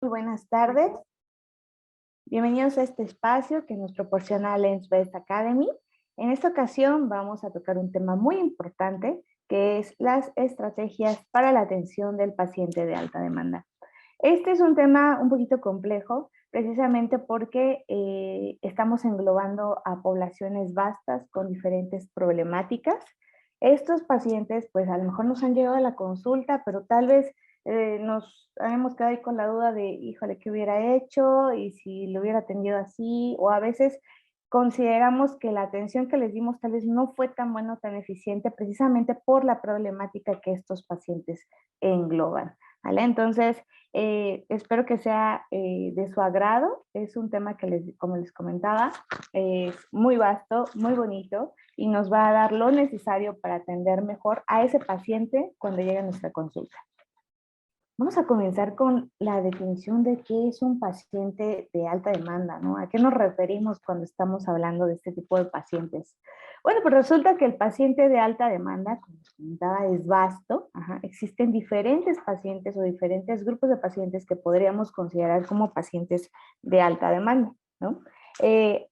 Muy buenas tardes. Bienvenidos a este espacio que nos proporciona Lensbest Academy. En esta ocasión vamos a tocar un tema muy importante, que es las estrategias para la atención del paciente de alta demanda. Este es un tema un poquito complejo, precisamente porque estamos englobando a poblaciones vastas con diferentes problemáticas. Estos pacientes, pues a lo mejor nos han llegado a la consulta, pero tal vez nos hemos quedado ahí con la duda de, híjole, ¿qué hubiera hecho? Y si lo hubiera atendido así, o a veces consideramos que la atención que les dimos tal vez no fue tan buena o tan eficiente precisamente por la problemática que estos pacientes engloban, ¿vale? Entonces, espero que sea de su agrado. Es un tema que, como les comentaba, es muy vasto, muy bonito y nos va a dar lo necesario para atender mejor a ese paciente cuando llegue a nuestra consulta. Vamos a comenzar con la definición de qué es un paciente de alta demanda, ¿no? ¿A qué nos referimos cuando estamos hablando de este tipo de pacientes? Bueno, pues resulta que el paciente de alta demanda, como les comentaba, es vasto. Ajá. Existen diferentes pacientes o diferentes grupos de pacientes que podríamos considerar como pacientes de alta demanda, ¿no? Eh,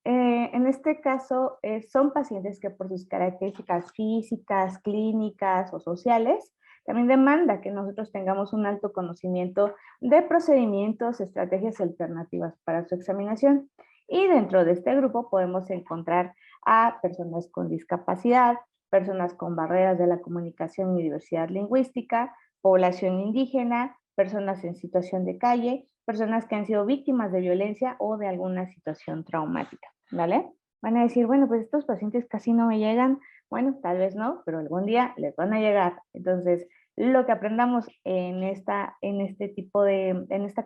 en este caso, son pacientes que por sus características físicas, clínicas o sociales, también demanda que nosotros tengamos un alto conocimiento de procedimientos, estrategias alternativas para su examinación. Y dentro de este grupo podemos encontrar a personas con discapacidad, personas con barreras de la comunicación y diversidad lingüística, población indígena, personas en situación de calle, personas que han sido víctimas de violencia o de alguna situación traumática, ¿vale? Van a decir, bueno, pues estos pacientes casi no me llegan. Bueno, tal vez no, pero algún día les van a llegar. Entonces, lo que aprendamos en esta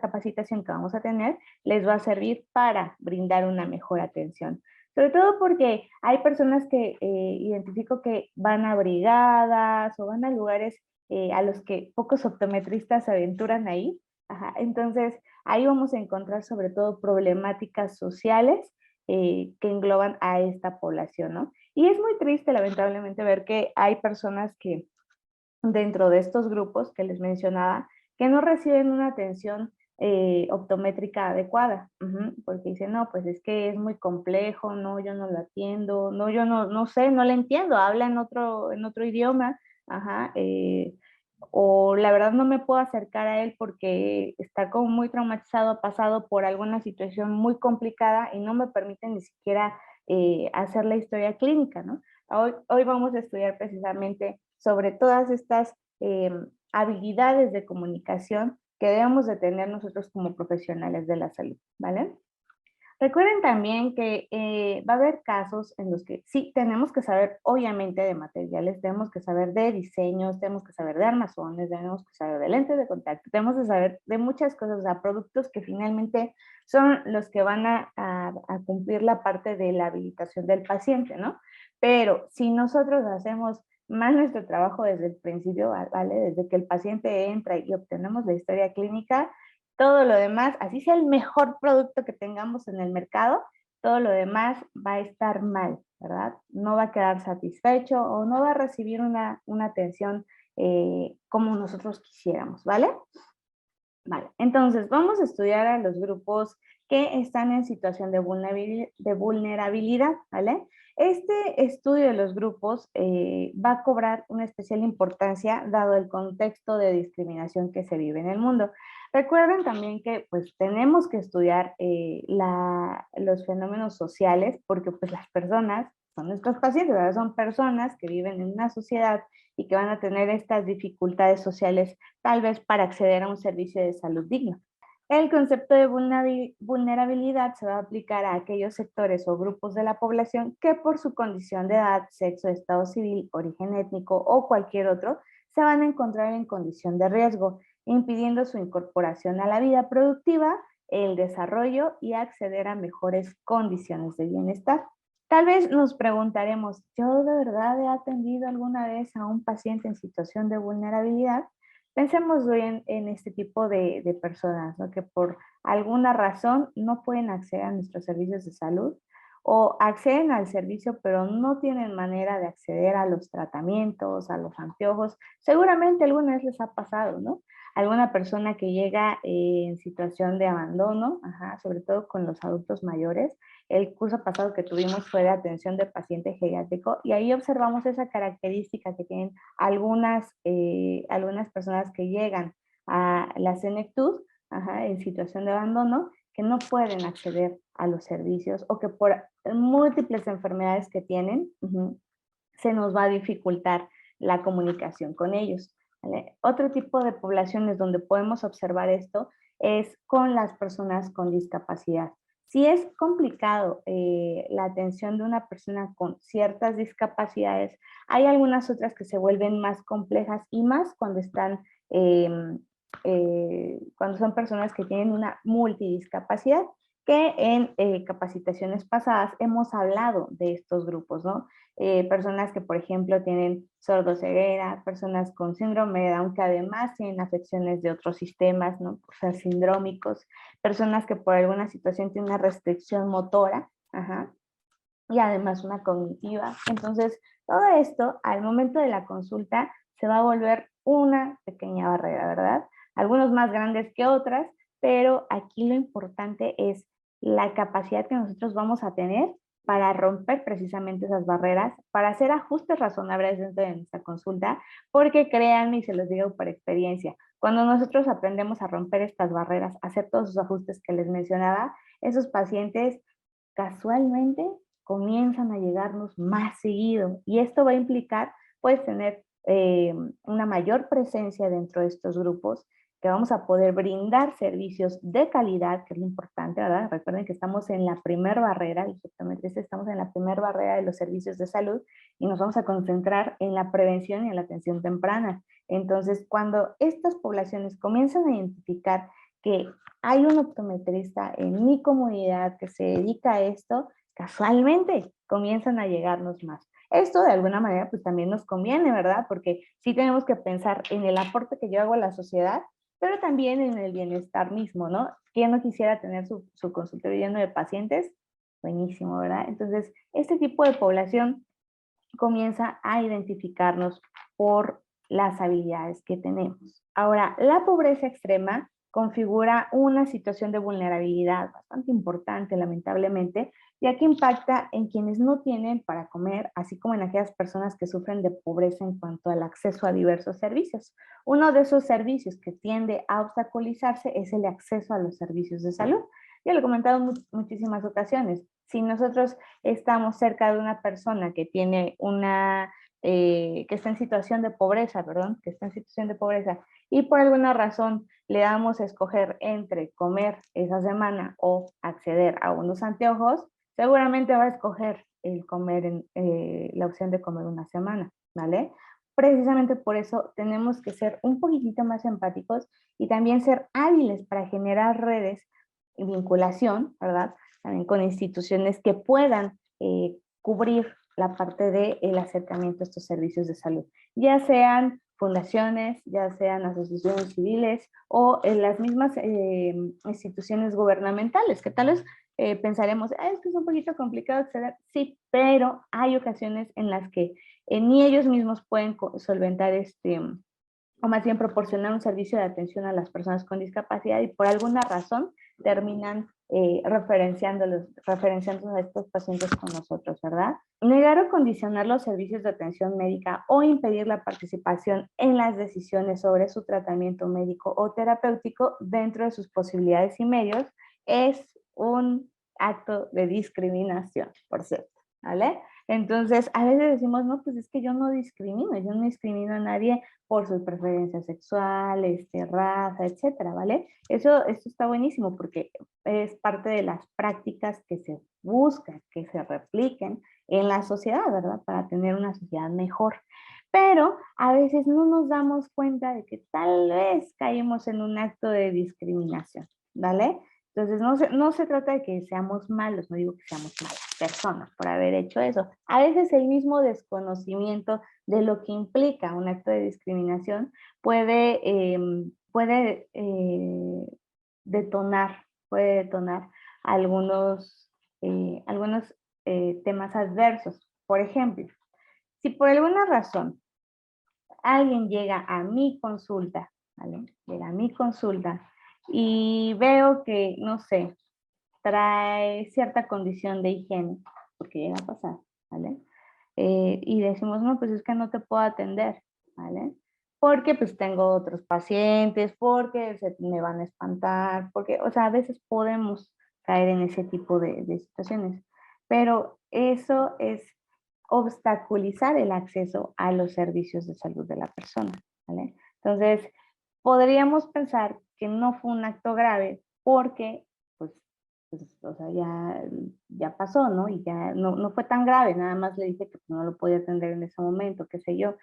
capacitación que vamos a tener, les va a servir para brindar una mejor atención. Sobre todo porque hay personas que identifico que van a brigadas o van a lugares a los que pocos optometristas se aventuran ahí. Ajá. Entonces, ahí vamos a encontrar sobre todo problemáticas sociales que engloban a esta población, ¿no? Y es muy triste, lamentablemente, ver que hay personas que dentro de estos grupos que les mencionaba, que no reciben una atención optométrica adecuada, porque dicen, no, pues es que es muy complejo, no, yo no lo atiendo, no, yo no sé, no le entiendo, habla en otro idioma, ajá, o la verdad no me puedo acercar a él porque está como muy traumatizado, ha pasado por alguna situación muy complicada y no me permite ni siquiera hacer la historia clínica, ¿no? Hoy vamos a estudiar precisamente sobre todas estas habilidades de comunicación que debemos de tener nosotros como profesionales de la salud, ¿vale? Recuerden también que va a haber casos en los que sí tenemos que saber, obviamente, de materiales, tenemos que saber de diseños, tenemos que saber de armazones, tenemos que saber de lentes de contacto, tenemos que saber de muchas cosas, o sea, productos que finalmente son los que van a cumplir la parte de la habilitación del paciente, ¿no? Pero si nosotros hacemos más nuestro trabajo desde el principio, ¿vale? Desde que el paciente entra y obtenemos la historia clínica, todo lo demás, así sea el mejor producto que tengamos en el mercado, todo lo demás va a estar mal, ¿verdad? No va a quedar satisfecho o no va a recibir una atención como nosotros quisiéramos, ¿vale? Vale, entonces vamos a estudiar a los grupos que están en situación de vulnerabilidad, ¿vale? Este estudio de los grupos va a cobrar una especial importancia dado el contexto de discriminación que se vive en el mundo. Recuerden también que pues tenemos que estudiar los fenómenos sociales porque pues las personas son nuestros pacientes, ¿verdad? Son personas que viven en una sociedad y que van a tener estas dificultades sociales tal vez para acceder a un servicio de salud digno. El concepto de vulnerabilidad se va a aplicar a aquellos sectores o grupos de la población que por su condición de edad, sexo, estado civil, origen étnico o cualquier otro, se van a encontrar en condición de riesgo, impidiendo su incorporación a la vida productiva, el desarrollo y acceder a mejores condiciones de bienestar. Tal vez nos preguntaremos, ¿yo de verdad he atendido alguna vez a un paciente en situación de vulnerabilidad? Pensemos bien en este tipo de personas, ¿no? Que por alguna razón no pueden acceder a nuestros servicios de salud o acceden al servicio pero no tienen manera de acceder a los tratamientos, a los anteojos. Seguramente alguna vez les ha pasado, ¿no? alguna persona que llega en situación de abandono, ajá, sobre todo con los adultos mayores. El curso pasado que tuvimos fue de atención de paciente geriátrico y ahí observamos esa característica que tienen algunas personas que llegan a la senectud, ajá, en situación de abandono, que no pueden acceder a los servicios o que por múltiples enfermedades que tienen, se nos va a dificultar la comunicación con ellos, ¿vale? Otro tipo de poblaciones donde podemos observar esto es con las personas con discapacidad. Si es complicado la atención de una persona con ciertas discapacidades, hay algunas otras que se vuelven más complejas y más cuando están, cuando son personas que tienen una multidiscapacidad, que en capacitaciones pasadas hemos hablado de estos grupos, ¿no? Personas que, por ejemplo, tienen sordoceguera, personas con síndrome de Down que además tienen afecciones de otros sistemas, ¿no? Por ser sindrómicos, personas que por alguna situación tienen una restricción motora, ajá, y además una cognitiva. Entonces, todo esto al momento de la consulta se va a volver una pequeña barrera, ¿verdad? Algunos más grandes que otras, pero aquí lo importante es la capacidad que nosotros vamos a tener para romper precisamente esas barreras, para hacer ajustes razonables dentro de nuestra consulta, porque créanme y se los digo por experiencia, cuando nosotros aprendemos a romper estas barreras, a hacer todos esos ajustes que les mencionaba, esos pacientes casualmente comienzan a llegarnos más seguido y esto va a implicar pues tener una mayor presencia dentro de estos grupos, que vamos a poder brindar servicios de calidad, que es lo importante, ¿verdad? Recuerden que estamos en la primera barrera, exactamente, estamos en la primera barrera de los servicios de salud y nos vamos a concentrar en la prevención y en la atención temprana. Entonces, cuando estas poblaciones comienzan a identificar que hay un optometrista en mi comunidad que se dedica a esto, casualmente comienzan a llegarnos más. Esto de alguna manera pues también nos conviene, ¿verdad? Porque sí tenemos que pensar en el aporte que yo hago a la sociedad, pero también en el bienestar mismo, ¿no? ¿Quién no quisiera tener su consultorio lleno de pacientes? Buenísimo, ¿verdad? Entonces, este tipo de población comienza a identificarnos por las habilidades que tenemos. Ahora, la pobreza extrema configura una situación de vulnerabilidad bastante importante, lamentablemente, ya que impacta en quienes no tienen para comer, así como en aquellas personas que sufren de pobreza en cuanto al acceso a diversos servicios. Uno de esos servicios que tiende a obstaculizarse es el acceso a los servicios de salud. Ya lo he comentado en muchísimas ocasiones. Si nosotros estamos cerca de una persona que tiene que está en situación de pobreza, perdón, que está en situación de pobreza, y por alguna razón le damos a escoger entre comer esa semana o acceder a unos anteojos, seguramente va a escoger el comer la opción de comer una semana, ¿vale? Precisamente por eso tenemos que ser un poquitito más empáticos y también ser hábiles para generar redes y vinculación, ¿verdad? También con instituciones que puedan cubrir la parte del acercamiento a estos servicios de salud, ya sean fundaciones, ya sean asociaciones civiles o en las mismas instituciones gubernamentales, que tal vez pensaremos, es que es un poquito complicado acceder, sí, pero hay ocasiones en las que ni ellos mismos pueden solventar o más bien proporcionar un servicio de atención a las personas con discapacidad y por alguna razón terminan referenciándolos a estos pacientes con nosotros, ¿verdad? Negar o condicionar los servicios de atención médica o impedir la participación en las decisiones sobre su tratamiento médico o terapéutico dentro de sus posibilidades y medios es un acto de discriminación, por cierto, ¿vale? Entonces, a veces decimos, no, pues es que yo no discrimino a nadie por su preferencia sexual, raza, etcétera, ¿vale? Esto está buenísimo porque es parte de las prácticas que se buscan, que se repliquen en la sociedad, ¿verdad? Para tener una sociedad mejor. Pero a veces no nos damos cuenta de que tal vez caímos en un acto de discriminación, ¿vale? Entonces, no se trata de que seamos malos, no digo que seamos malas personas por haber hecho eso. A veces el mismo desconocimiento de lo que implica un acto de discriminación puede detonar, algunos temas adversos. Por ejemplo, si por alguna razón alguien llega a mi consulta ¿vale? Llega a mi consulta y veo que, no sé, trae cierta condición de higiene, porque llega a pasar, ¿vale? Y decimos, no, pues es que no te puedo atender, ¿vale? Porque pues tengo otros pacientes, porque se me van a espantar, porque, o sea, a veces podemos caer en ese tipo de situaciones, pero eso es obstaculizar el acceso a los servicios de salud de la persona, ¿vale? Entonces, podríamos pensar que no fue un acto grave porque, pues, o sea, ya pasó, ¿no? Y ya no fue tan grave, nada más le dije que pues, no lo podía atender en ese momento, qué sé yo.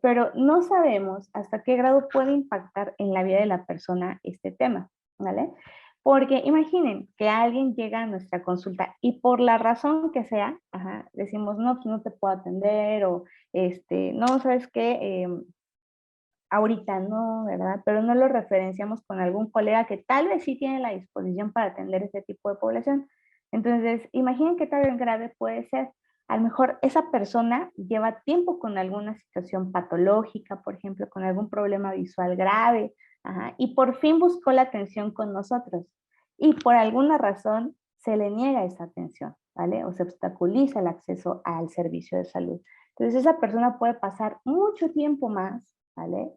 Pero no sabemos hasta qué grado puede impactar en la vida de la persona este tema, ¿vale? Porque imaginen que alguien llega a nuestra consulta y por la razón que sea, ajá, decimos, no, pues no te puedo atender o, no, ¿sabes qué? Ahorita no, ¿verdad? Pero no lo referenciamos con algún colega que tal vez sí tiene la disposición para atender ese tipo de población. Entonces, imaginen qué tan grave puede ser. A lo mejor esa persona lleva tiempo con alguna situación patológica, por ejemplo, con algún problema visual grave, ajá, y por fin buscó la atención con nosotros. Y por alguna razón se le niega esa atención, ¿vale? O se obstaculiza el acceso al servicio de salud. Entonces, esa persona puede pasar mucho tiempo más, ¿vale?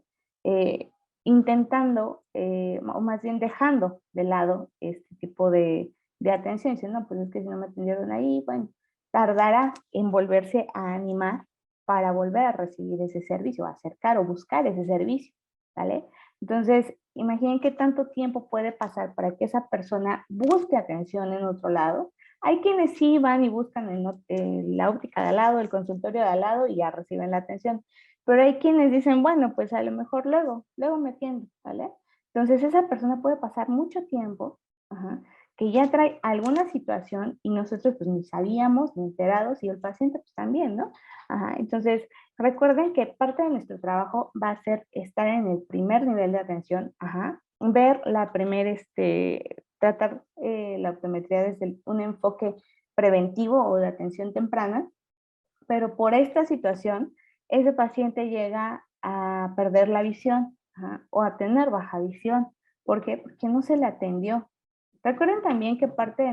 Eh, intentando, o más bien dejando de lado este tipo de atención, diciendo, no, pues es que si no me atendieron ahí, bueno, tardará en volverse a animar para volver a recibir ese servicio, acercar o buscar ese servicio, ¿vale? Entonces, imaginen qué tanto tiempo puede pasar para que esa persona busque atención en otro lado. Hay quienes sí van y buscan en la óptica de al lado, el consultorio de al lado y ya reciben la atención. Pero hay quienes dicen, bueno, pues a lo mejor luego me atiendo, ¿vale? Entonces esa persona puede pasar mucho tiempo, ajá, que ya trae alguna situación y nosotros pues ni sabíamos, ni enterados, y el paciente pues también, ¿no? Ajá, entonces recuerden que parte de nuestro trabajo va a ser estar en el primer nivel de atención, ajá, ver la primera, tratar la optometría desde un enfoque preventivo o de atención temprana, pero por esta situación, ese paciente llega a perder la visión, ajá, o a tener baja visión. ¿Por qué? Porque no se le atendió. Recuerden también que parte de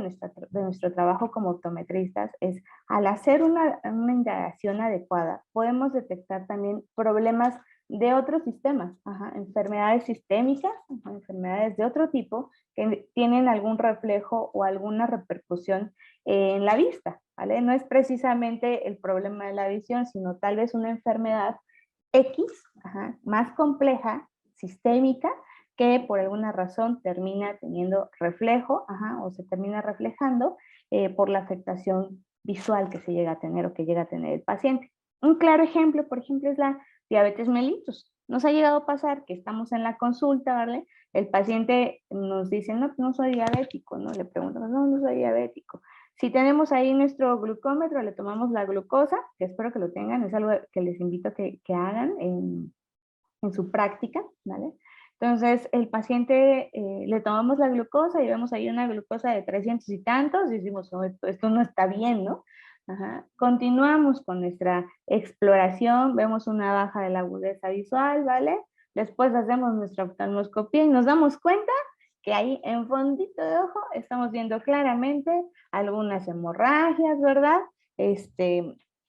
nuestro trabajo como optometristas es, al hacer una indagación adecuada, podemos detectar también problemas de otros sistemas, ajá, enfermedades sistémicas, ajá, enfermedades de otro tipo que tienen algún reflejo o alguna repercusión en la vista, ¿vale? No es precisamente el problema de la visión, sino tal vez una enfermedad X, ajá, más compleja, sistémica, que por alguna razón termina teniendo reflejo, ajá, o se termina reflejando por la afectación visual que se llega a tener o que llega a tener el paciente. Un claro ejemplo, por ejemplo, es la diabetes mellitus. Nos ha llegado a pasar que estamos en la consulta, ¿vale? El paciente nos dice, no, no soy diabético, ¿no? Le preguntamos, no, no soy diabético. Si tenemos ahí nuestro glucómetro, le tomamos la glucosa, que espero que lo tengan, es algo que les invito a que hagan en su práctica, ¿vale? Entonces, el paciente le tomamos la glucosa y vemos ahí una glucosa de 300 y tantos y decimos, oh, esto no está bien, ¿no? Ajá. Continuamos con nuestra exploración, vemos una baja de la agudeza visual, ¿vale? Después hacemos nuestra oftalmoscopía y nos damos cuenta que ahí en fondito de ojo estamos viendo claramente algunas hemorragias, ¿verdad?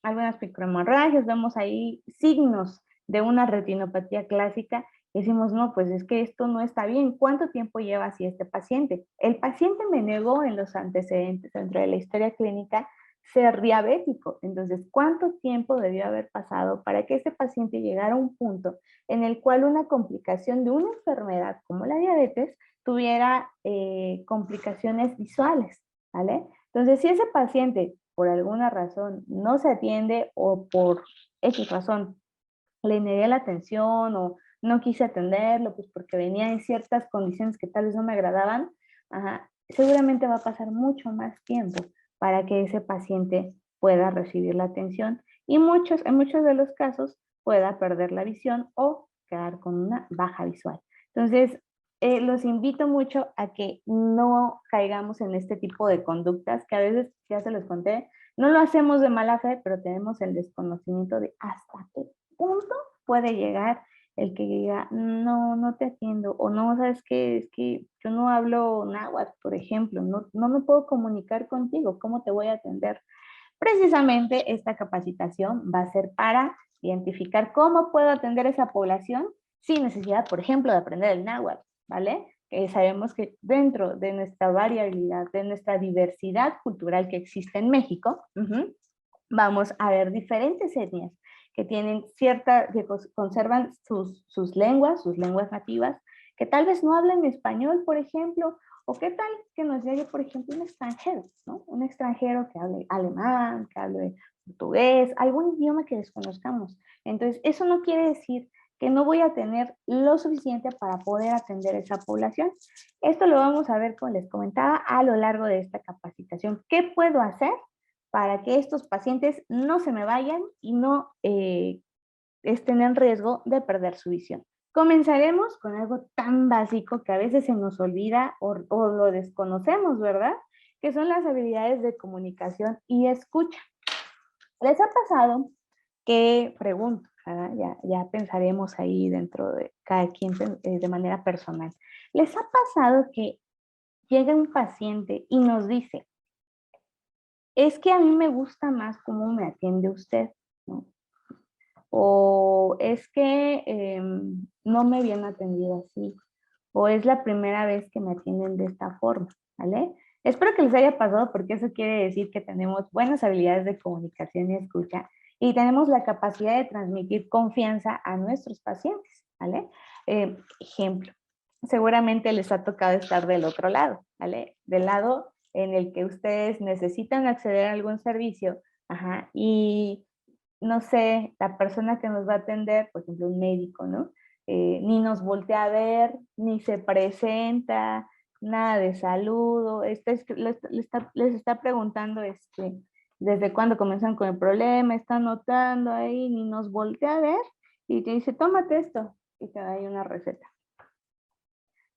Algunas picrohemorragias, vemos ahí signos de una retinopatía clásica, decimos, no, pues es que esto no está bien. ¿Cuánto tiempo lleva así este paciente? El paciente me negó en los antecedentes dentro de la historia clínica ser diabético. Entonces, ¿cuánto tiempo debió haber pasado para que este paciente llegara a un punto en el cual una complicación de una enfermedad como la diabetes tuviera complicaciones visuales? ¿Vale? Entonces, si ese paciente por alguna razón no se atiende o por X razón le negué la atención o no quise atenderlo, pues porque venía en ciertas condiciones que tal vez no me agradaban, ajá, seguramente va a pasar mucho más tiempo para que ese paciente pueda recibir la atención y en muchos de los casos pueda perder la visión o quedar con una baja visual. Entonces, los invito mucho a que no caigamos en este tipo de conductas que a veces, ya se los conté, no lo hacemos de mala fe, pero tenemos el desconocimiento de hasta qué punto puede llegar el que diga, no, no te atiendo, o no, ¿sabes qué? Es que yo no hablo náhuatl, por ejemplo, no me puedo comunicar contigo, ¿cómo te voy a atender? Precisamente esta capacitación va a ser para identificar cómo puedo atender a esa población sin necesidad, por ejemplo, de aprender el náhuatl, ¿vale? Sabemos que dentro de nuestra variabilidad, de nuestra diversidad cultural que existe en México, vamos a ver diferentes etnias que tienen que conservan sus lenguas nativas, que tal vez no hablan español, por ejemplo, o qué tal que nos llegue, por ejemplo, un extranjero, ¿no? Un extranjero que hable alemán, que hable portugués, algún idioma que desconozcamos. Entonces, eso no quiere decir que no voy a tener lo suficiente para poder atender a esa población. Esto lo vamos a ver, como les comentaba, a lo largo de esta capacitación. ¿Qué puedo hacer para que estos pacientes no se me vayan y no estén en riesgo de perder su visión? Comenzaremos con algo tan básico que a veces se nos olvida o lo desconocemos, ¿verdad? Que son las habilidades de comunicación y escucha. ¿Les ha pasado que, pregunto, ya pensaremos ahí dentro de cada quien de manera personal, les ha pasado que llega un paciente y nos dice, es que a mí me gusta más cómo me atiende usted, ¿no? O es que no me habían atendido así, o es la primera vez que me atienden de esta forma, ¿vale? Espero que les haya pasado porque eso quiere decir que tenemos buenas habilidades de comunicación y escucha y tenemos la capacidad de transmitir confianza a nuestros pacientes, ¿vale? Ejemplo, seguramente les ha tocado estar del otro lado, ¿vale? Del lado en el que ustedes necesitan acceder a algún servicio, ajá, y no sé, la persona que nos va a atender, por ejemplo, un médico, ¿no? Ni nos voltea a ver, ni se presenta, nada de saludo, les está preguntando desde cuándo comenzaron con el problema, está anotando ahí, ni nos voltea a ver y te dice, tómate esto, y te da ahí una receta.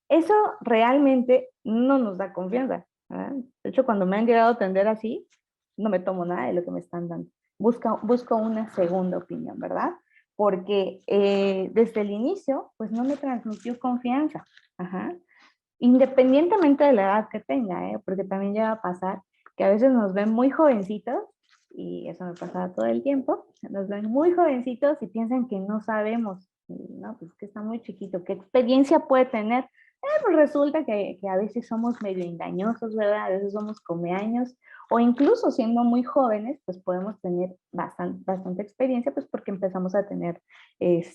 Eso realmente no nos da confianza, ¿verdad? De hecho, cuando me han llegado a atender así, no me tomo nada de lo que me están dando. Busco una segunda opinión, ¿verdad? Porque desde el inicio, pues no me transmitió confianza. Ajá. Independientemente de la edad que tenga, porque también llega a pasar que a veces nos ven muy jovencitos, y eso me pasa todo el tiempo, nos ven muy jovencitos y piensan que no sabemos, no, pues que está muy chiquito, ¿qué experiencia puede tener? Pues resulta que a veces somos medio engañosos, ¿verdad? A veces somos comeaños, o incluso siendo muy jóvenes, pues podemos tener bastante experiencia, pues porque empezamos a tener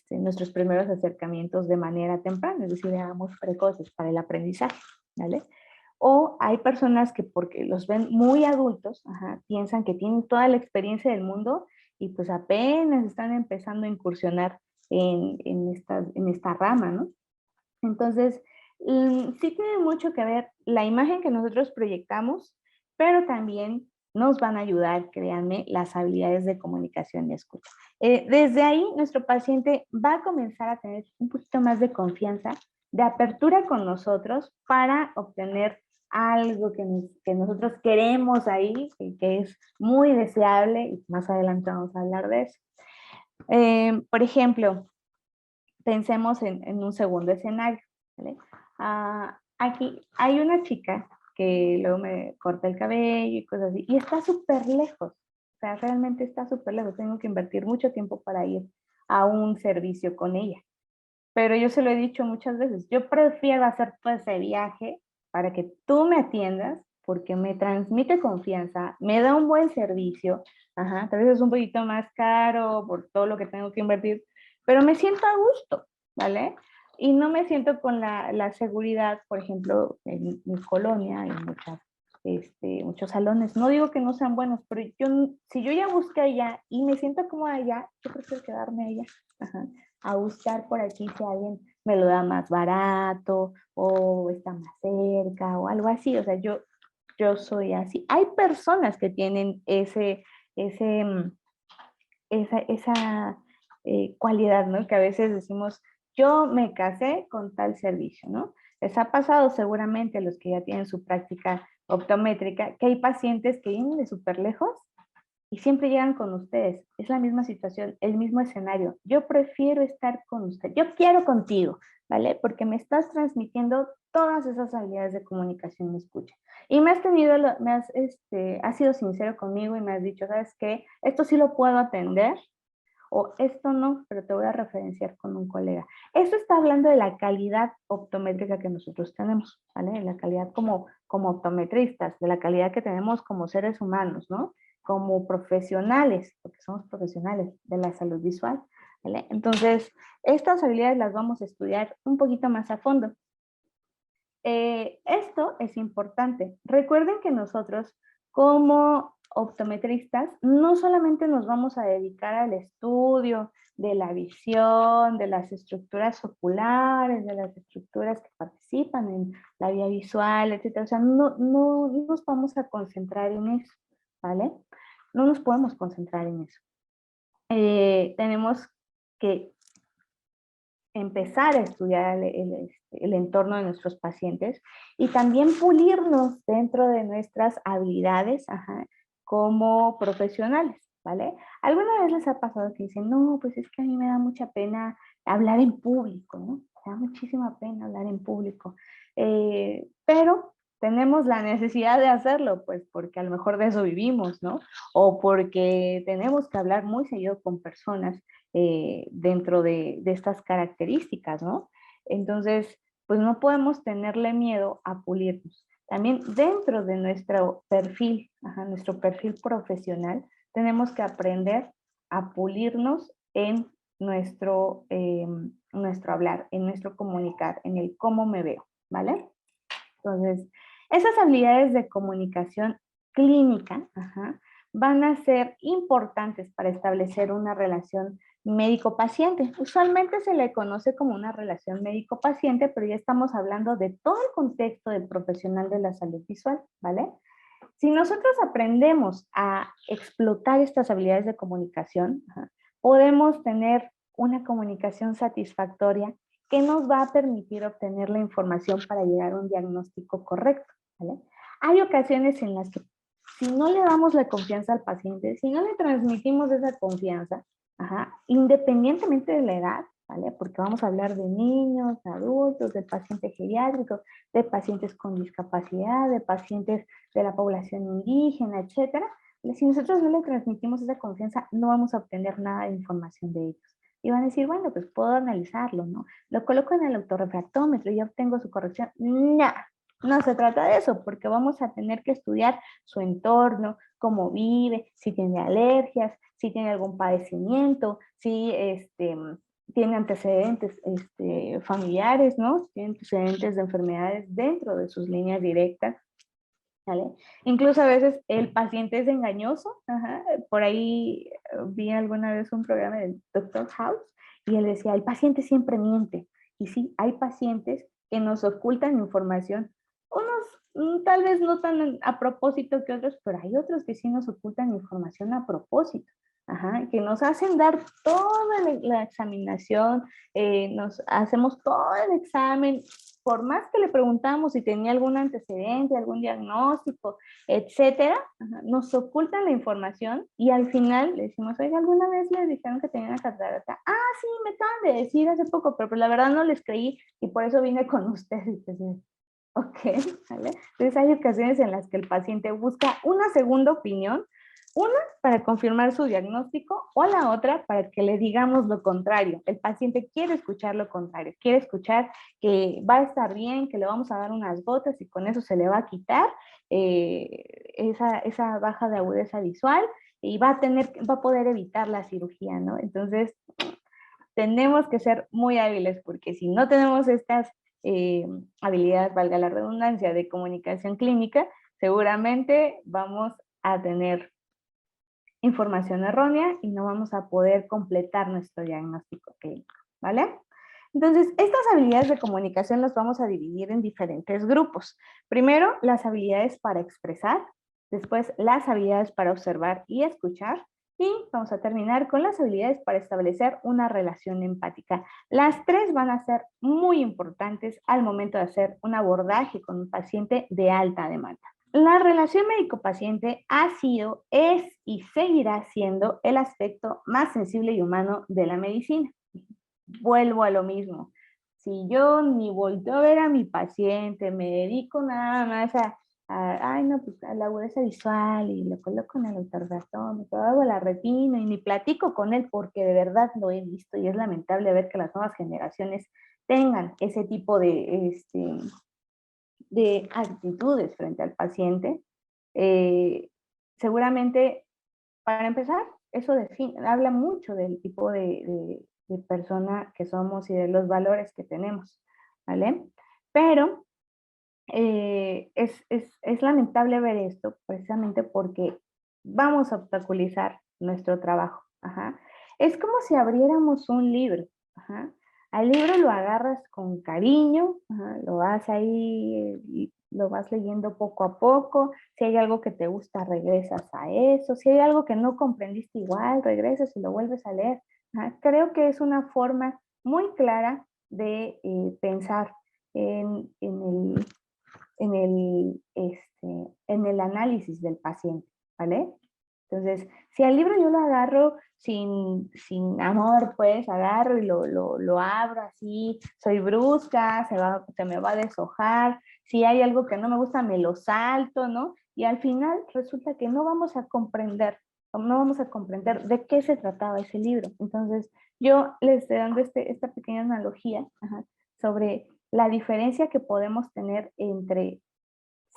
nuestros primeros acercamientos de manera temprana, es decir, éramos precoces para el aprendizaje, ¿vale? O hay personas que porque los ven muy adultos, ajá, piensan que tienen toda la experiencia del mundo y pues apenas están empezando a incursionar en esta rama, ¿no? Entonces, sí tiene mucho que ver la imagen que nosotros proyectamos, pero también nos van a ayudar, créanme, las habilidades de comunicación y escucha. Desde ahí, nuestro paciente va a comenzar a tener un poquito más de confianza, de apertura con nosotros para obtener algo que nosotros queremos ahí, que es muy deseable, y más adelante vamos a hablar de eso. Por ejemplo, pensemos en un segundo escenario, ¿vale? Aquí hay una chica que luego me corta el cabello y cosas así, y está súper lejos, o sea, realmente está súper lejos, tengo que invertir mucho tiempo para ir a un servicio con ella. Pero yo se lo he dicho muchas veces, yo prefiero hacer todo ese viaje para que tú me atiendas, porque me transmite confianza, me da un buen servicio, ajá, tal vez es un poquito más caro por todo lo que tengo que invertir, pero me siento a gusto, ¿vale? Y no me siento con la seguridad, por ejemplo, en mi colonia hay muchos salones, no digo que no sean buenos, pero si yo ya busqué allá y me siento cómoda allá, yo prefiero quedarme allá, ajá, a buscar por aquí si alguien me lo da más barato o está más cerca o algo así. O sea, yo soy así. Hay personas que tienen ese, esa cualidad, ¿no? Que a veces decimos, yo me casé con tal servicio, ¿no? Les ha pasado seguramente a los que ya tienen su práctica optométrica que hay pacientes que vienen de súper lejos y siempre llegan con ustedes. Es la misma situación, el mismo escenario. Yo prefiero estar con usted. Yo quiero contigo, ¿vale? Porque me estás transmitiendo todas esas habilidades de comunicación y escucha. Y me has tenido, has sido sincero conmigo y me has dicho, ¿sabes qué? Esto sí lo puedo atender, o esto no, pero te voy a referenciar con un colega. Esto está hablando de la calidad optométrica que nosotros tenemos, ¿vale? De la calidad como optometristas, de la calidad que tenemos como seres humanos, ¿no? Como profesionales, porque somos profesionales de la salud visual, ¿vale? Entonces, estas habilidades las vamos a estudiar un poquito más a fondo. Esto es importante. Recuerden que nosotros, como optometristas, no solamente nos vamos a dedicar al estudio de la visión, de las estructuras oculares, de las estructuras que participan en la vía visual, etcétera. O sea, no nos vamos a concentrar en eso, ¿vale? No nos podemos concentrar en eso. Tenemos que empezar a estudiar el entorno de nuestros pacientes y también pulirnos dentro de nuestras habilidades, como profesionales, ¿vale? ¿Alguna vez les ha pasado que dicen, no, pues es que a mí me da mucha pena hablar en público, ¿no? Me da muchísima pena hablar en público. Pero tenemos la necesidad de hacerlo, pues porque a lo mejor de eso vivimos, ¿no? O porque tenemos que hablar muy seguido con personas dentro de estas características, ¿no? Entonces, pues no podemos tenerle miedo a pulirnos. También dentro de nuestro perfil profesional, tenemos que aprender a pulirnos en nuestro hablar, en nuestro comunicar, en el cómo me veo, ¿vale? Entonces, esas habilidades de comunicación clínica, van a ser importantes para establecer una relación médico-paciente. Usualmente se le conoce como una relación médico-paciente, pero ya estamos hablando de todo el contexto del profesional de la salud visual, ¿vale? Si nosotros aprendemos a explotar estas habilidades de comunicación, podemos tener una comunicación satisfactoria que nos va a permitir obtener la información para llegar a un diagnóstico correcto, ¿vale? Hay ocasiones en las que si no le damos la confianza al paciente, si no le transmitimos esa confianza, independientemente de la edad, ¿vale? Porque vamos a hablar de niños, adultos, de pacientes geriátricos, de pacientes con discapacidad, de pacientes de la población indígena, etcétera. Si nosotros no le transmitimos esa confianza, no vamos a obtener nada de información de ellos. Y van a decir, bueno, pues puedo analizarlo, ¿no? Lo coloco en el autorrefractómetro y ya obtengo su corrección. No, no se trata de eso, porque vamos a tener que estudiar su entorno, cómo vive, si tiene alergias, si tiene algún padecimiento, si tiene antecedentes familiares, ¿no? Tiene antecedentes de enfermedades dentro de sus líneas directas, ¿vale? Incluso a veces el paciente es engañoso. Por ahí vi alguna vez un programa del Doctor House y él decía, el paciente siempre miente. Y sí, hay pacientes que nos ocultan información, unos tal vez no tan a propósito que otros, pero hay otros que sí nos ocultan información a propósito. Que nos hacen dar toda la examinación, nos hacemos todo el examen, por más que le preguntamos si tenía algún antecedente, algún diagnóstico, etcétera, nos ocultan la información y al final le decimos, oiga, ¿alguna vez les dijeron que tenían una catarata? Ah, sí, me acaban de decir hace poco, pero la verdad no les creí y por eso vine con ustedes. Ok, ¿vale? Entonces hay ocasiones en las que el paciente busca una segunda opinión, una para confirmar su diagnóstico o la otra para que le digamos lo contrario. El paciente quiere escuchar lo contrario, quiere escuchar que va a estar bien, que le vamos a dar unas gotas y con eso se le va a quitar esa baja de agudeza visual y va a poder evitar la cirugía, ¿no? Entonces, tenemos que ser muy hábiles porque si no tenemos estas habilidades, valga la redundancia, de comunicación clínica, seguramente vamos a tener información errónea y no vamos a poder completar nuestro diagnóstico clínico, ¿vale? Entonces, estas habilidades de comunicación las vamos a dividir en diferentes grupos. Primero, las habilidades para expresar, después las habilidades para observar y escuchar, y vamos a terminar con las habilidades para establecer una relación empática. Las tres van a ser muy importantes al momento de hacer un abordaje con un paciente de alta demanda, La relación médico-paciente ha sido, es y seguirá siendo el aspecto más sensible y humano de la medicina. Vuelvo a lo mismo. Si yo ni volteo a ver a mi paciente, me dedico nada más ay, no, pues a la agudeza visual y lo coloco en el ultrasonógrafo, hago la retina y ni platico con él porque de verdad lo he visto y es lamentable ver que las nuevas generaciones tengan ese tipo de actitudes frente al paciente. Eh, Seguramente, para empezar, eso habla mucho del tipo de persona que somos y de los valores que tenemos, ¿vale? Pero es lamentable ver esto precisamente porque vamos a obstaculizar nuestro trabajo. Ajá. Es como si abriéramos un libro. Ajá. Al libro lo agarras con cariño, ajá, lo vas ahí, y lo vas leyendo poco a poco. Si hay algo que te gusta, regresas a eso. Si hay algo que no comprendiste igual, regresas y lo vuelves a leer. Ajá. Creo que es una forma muy clara de pensar en en el análisis del paciente, ¿vale? Entonces, si al libro yo lo agarro sin amor, pues agarro y lo abro así, soy brusca, se me va a deshojar, si hay algo que no me gusta, me lo salto, ¿no? Y al final resulta que no vamos a comprender de qué se trataba ese libro. Entonces, yo les estoy dando esta pequeña analogía, ajá, sobre la diferencia que podemos tener entre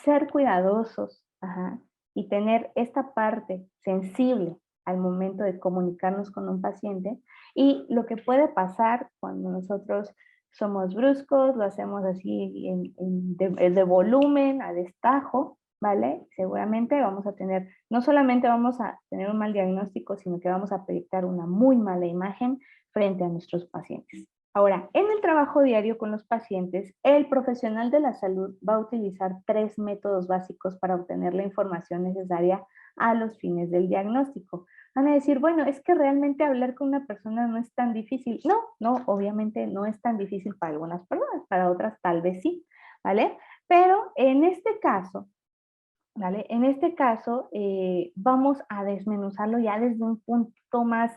ser cuidadosos, ajá, y tener esta parte sensible al momento de comunicarnos con un paciente y lo que puede pasar cuando nosotros somos bruscos, lo hacemos así de volumen, a destajo, ¿vale? Seguramente vamos a tener, no solamente vamos a tener un mal diagnóstico, sino que vamos a proyectar una muy mala imagen frente a nuestros pacientes. Ahora, en el trabajo diario con los pacientes, el profesional de la salud va a utilizar 3 métodos básicos para obtener la información necesaria a los fines del diagnóstico. Van a decir, bueno, es que realmente hablar con una persona no es tan difícil. No, no, obviamente no es tan difícil para algunas personas, para otras tal vez sí, ¿vale? Pero en este caso, ¿vale? En este caso, vamos a desmenuzarlo ya desde un punto más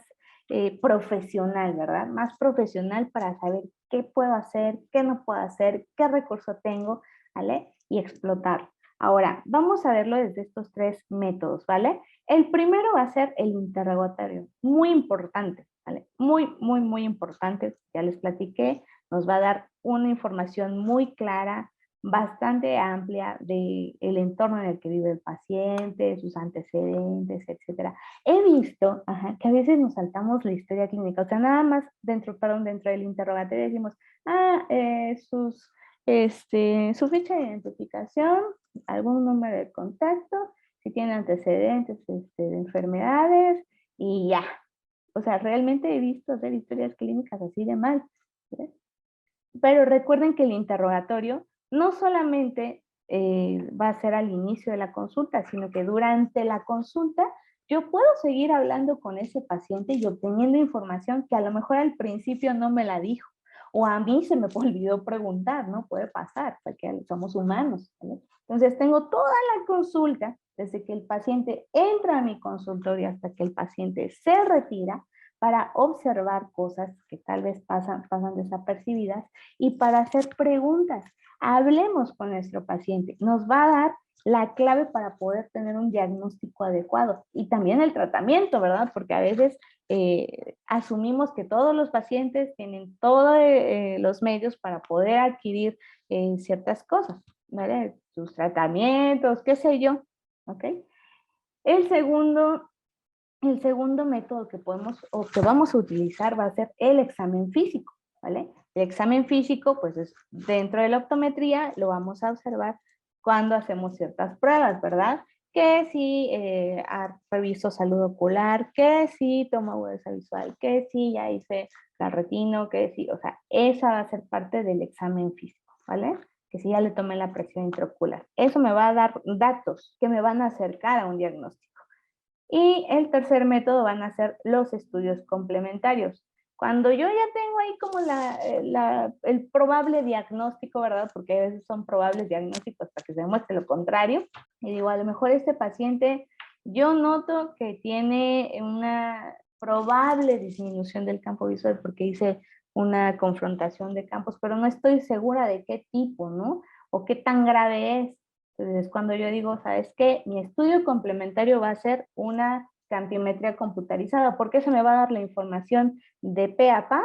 profesional, ¿verdad? Más profesional para saber qué puedo hacer, qué no puedo hacer, qué recurso tengo, ¿vale? Y explotarlo. Ahora, vamos a verlo desde estos 3 métodos, ¿vale? El primero va a ser el interrogatorio, muy importante, ¿vale? Muy, muy, muy importante, ya les platiqué, nos va a dar una información muy clara, bastante amplia del entorno en el que vive el paciente, sus antecedentes, etcétera. He visto, ajá, que a veces nos saltamos la historia clínica, o sea, nada más dentro del interrogatorio decimos, su ficha de identificación, algún número de contacto, si tiene antecedentes de enfermedades y ya. O sea, realmente he visto hacer historias clínicas así de mal. ¿Sí? Pero recuerden que el interrogatorio no solamente va a ser al inicio de la consulta, sino que durante la consulta yo puedo seguir hablando con ese paciente y obteniendo información que a lo mejor al principio no me la dijo. O a mí se me olvidó preguntar, ¿no? Puede pasar, porque somos humanos. ¿Vale? Entonces tengo toda la consulta, desde que el paciente entra a mi consultorio hasta que el paciente se retira, para observar cosas que tal vez pasan desapercibidas y para hacer preguntas. Hablemos con nuestro paciente, nos va a dar la clave para poder tener un diagnóstico adecuado y también el tratamiento, ¿verdad? Porque a veces asumimos que todos los pacientes tienen todos los medios para poder adquirir ciertas cosas, ¿vale? Sus tratamientos, qué sé yo, ¿ok? El segundo el segundo método que podemos o que vamos a utilizar va a ser el examen físico, ¿vale? El examen físico, pues es dentro de la optometría, lo vamos a observar cuando hacemos ciertas pruebas, ¿verdad? Que si reviso salud ocular, que si tomo agudeza visual, que si ya hice la retino, que si, o sea, esa va a ser parte del examen físico, ¿vale? Que si ya le tomé la presión intraocular. Eso me va a dar datos que me van a acercar a un diagnóstico. Y el tercer método van a ser los estudios complementarios. Cuando yo ya tengo ahí como el probable diagnóstico, ¿verdad? Porque a veces son probables diagnósticos para que se demuestre lo contrario. Y digo, a lo mejor este paciente, yo noto que tiene una probable disminución del campo visual porque hice una confrontación de campos, pero no estoy segura de qué tipo, ¿no? O qué tan grave es. Entonces, cuando yo digo, ¿sabes qué? Mi estudio complementario va a ser una campiometría computarizada, porque eso me va a dar la información de pe a pa,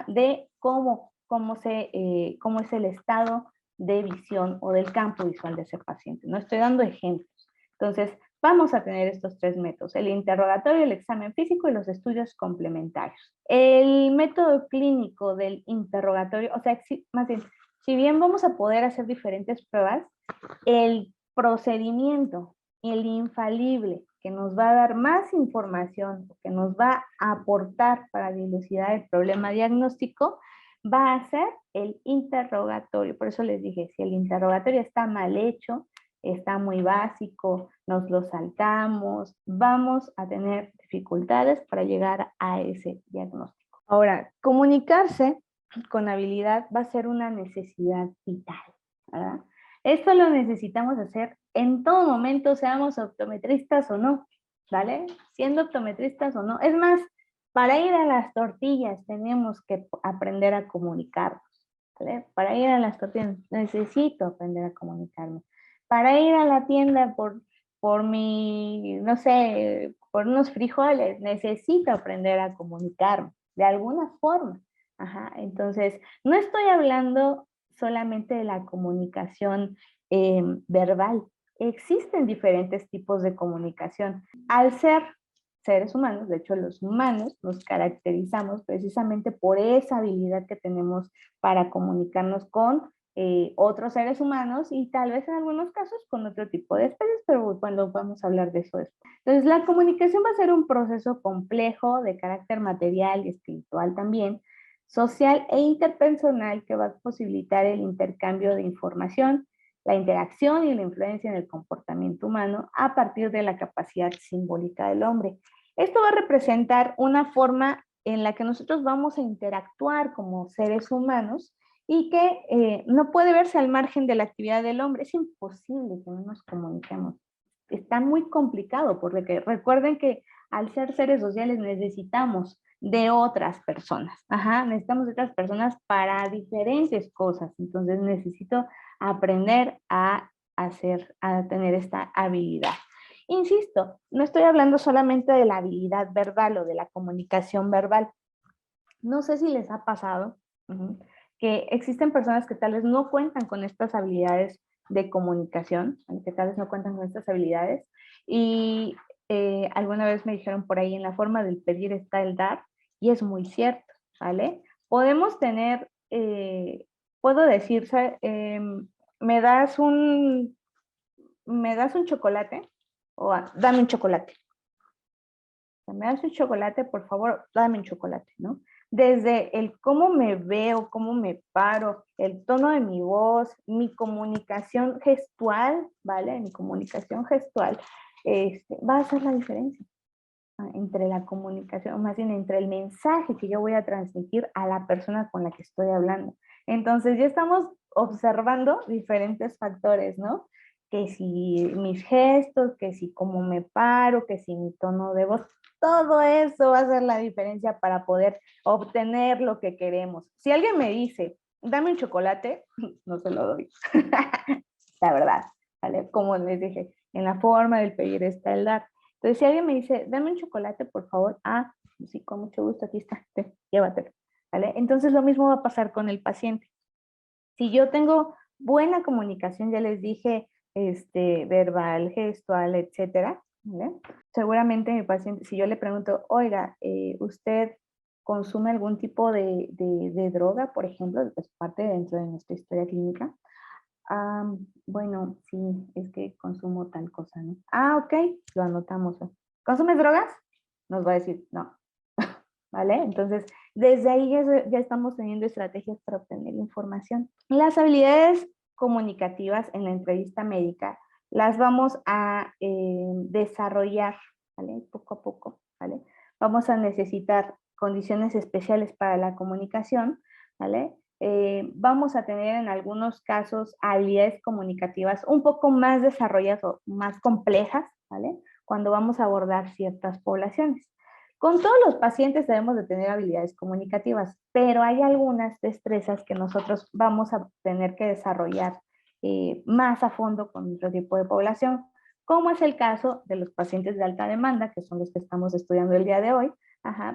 de cómo es el estado de visión o del campo visual de ese paciente. No estoy dando ejemplos. Entonces, vamos a tener estos tres métodos: el interrogatorio, el examen físico y los estudios complementarios. El método clínico del interrogatorio, o sea, más bien, si bien vamos a poder hacer diferentes pruebas, el procedimiento, el infalible, que nos va a dar más información, que nos va a aportar para dilucidar el problema diagnóstico, va a ser el interrogatorio. Por eso les dije, si el interrogatorio está mal hecho, está muy básico, nos lo saltamos, vamos a tener dificultades para llegar a ese diagnóstico. Ahora, comunicarse con habilidad va a ser una necesidad vital, ¿verdad? Esto lo necesitamos hacer en todo momento, seamos optometristas o no, ¿vale? Siendo optometristas o no. Es más, para ir a las tortillas tenemos que aprender a comunicarnos, ¿vale? Para ir a las tortillas necesito aprender a comunicarme. Para ir a la tienda por mi, no sé, por unos frijoles, necesito aprender a comunicarme de alguna forma. Entonces, no estoy hablando solamente de la comunicación verbal. Existen diferentes tipos de comunicación. Al ser seres humanos, de hecho los humanos nos caracterizamos precisamente por esa habilidad que tenemos para comunicarnos con otros seres humanos y tal vez en algunos casos con otro tipo de especies, pero cuando vamos a hablar de eso después. Entonces, la comunicación va a ser un proceso complejo de carácter material y espiritual también, social e interpersonal, que va a posibilitar el intercambio de información, la interacción y la influencia en el comportamiento humano a partir de la capacidad simbólica del hombre. Esto va a representar una forma en la que nosotros vamos a interactuar como seres humanos y que no puede verse al margen de la actividad del hombre. Es imposible que no nos comuniquemos. Está muy complicado porque recuerden que al ser seres sociales necesitamos de otras personas. Necesitamos de otras personas para diferentes cosas. Entonces necesito aprender a tener esta habilidad. Insisto, no estoy hablando solamente de la habilidad verbal o de la comunicación verbal. No sé si les ha pasado que existen personas que tal vez no cuentan con estas habilidades de comunicación, que tal vez no cuentan con estas habilidades, y alguna vez me dijeron por ahí, en la forma del pedir está el dar, y es muy cierto, ¿vale? Podemos tener, puedo decirse, ¿me das un chocolate? O dame un chocolate. ¿Me das un chocolate? Por favor, dame un chocolate, ¿no? Desde el cómo me veo, cómo me paro, el tono de mi voz, mi comunicación gestual, ¿vale? Mi comunicación gestual va a hacer la diferencia entre la comunicación, o más bien entre el mensaje que yo voy a transmitir a la persona con la que estoy hablando. Entonces ya estamos observando diferentes factores, ¿no? Que si mis gestos, que si cómo me paro, que si mi tono de voz, todo eso va a hacer la diferencia para poder obtener lo que queremos. Si alguien me dice, dame un chocolate, no se lo doy. La verdad, ¿vale? Como les dije, en la forma del pedir está el dar. Entonces, si alguien me dice, dame un chocolate, por favor, sí, con mucho gusto, aquí está, llévatelo, ¿vale? Entonces, lo mismo va a pasar con el paciente. Si yo tengo buena comunicación, ya les dije, verbal, gestual, etcétera, ¿vale? Seguramente mi paciente, si yo le pregunto, oiga, ¿usted consume algún tipo de droga, por ejemplo, es parte dentro de nuestra historia clínica? Bueno, sí, es que consumo tal cosa, ¿no? Ok, lo anotamos. ¿Consumes drogas? Nos va a decir, no, ¿vale? Entonces, desde ahí ya estamos teniendo estrategias para obtener información. Las habilidades comunicativas en la entrevista médica las vamos a desarrollar, ¿vale? Poco a poco, ¿vale? Vamos a necesitar condiciones especiales para la comunicación, ¿vale? Vamos a tener en algunos casos habilidades comunicativas un poco más desarrolladas o más complejas, ¿vale? Cuando vamos a abordar ciertas poblaciones. Con todos los pacientes debemos de tener habilidades comunicativas, pero hay algunas destrezas que nosotros vamos a tener que desarrollar más a fondo con nuestro tipo de población, como es el caso de los pacientes de alta demanda, que son los que estamos estudiando el día de hoy,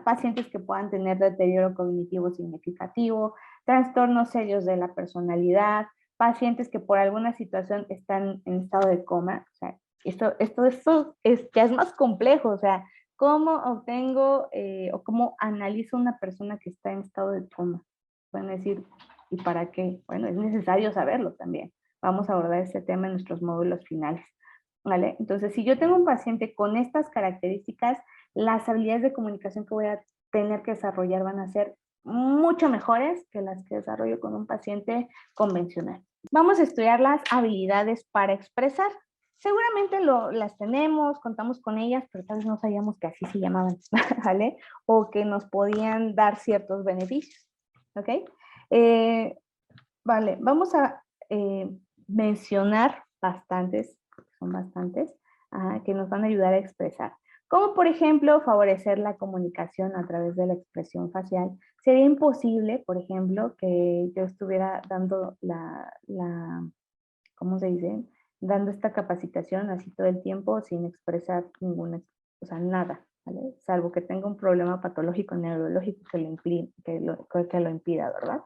pacientes que puedan tener deterioro cognitivo significativo, trastornos serios de la personalidad, pacientes que por alguna situación están en estado de coma. O sea, esto ya es más complejo. O sea, ¿cómo obtengo o cómo analizo una persona que está en estado de coma? Pueden decir, ¿y para qué? Bueno, es necesario saberlo también. Vamos a abordar este tema en nuestros módulos finales, ¿vale? Entonces, si yo tengo un paciente con estas características, las habilidades de comunicación que voy a tener que desarrollar van a ser mucho mejores que las que desarrollo con un paciente convencional. Vamos a estudiar las habilidades para expresar. Seguramente las tenemos, contamos con ellas, pero tal vez no sabíamos que así se llamaban, ¿vale? O que nos podían dar ciertos beneficios, ¿ok? Vale, vamos a mencionar bastantes, son bastantes, que nos van a ayudar a expresar. Como por ejemplo, favorecer la comunicación a través de la expresión facial. Sería imposible, por ejemplo, que yo estuviera dando ¿cómo se dice? Dando esta capacitación así todo el tiempo sin expresar ninguna, o sea, nada, ¿vale? Salvo que tenga un problema patológico neurológico que lo impida, ¿verdad?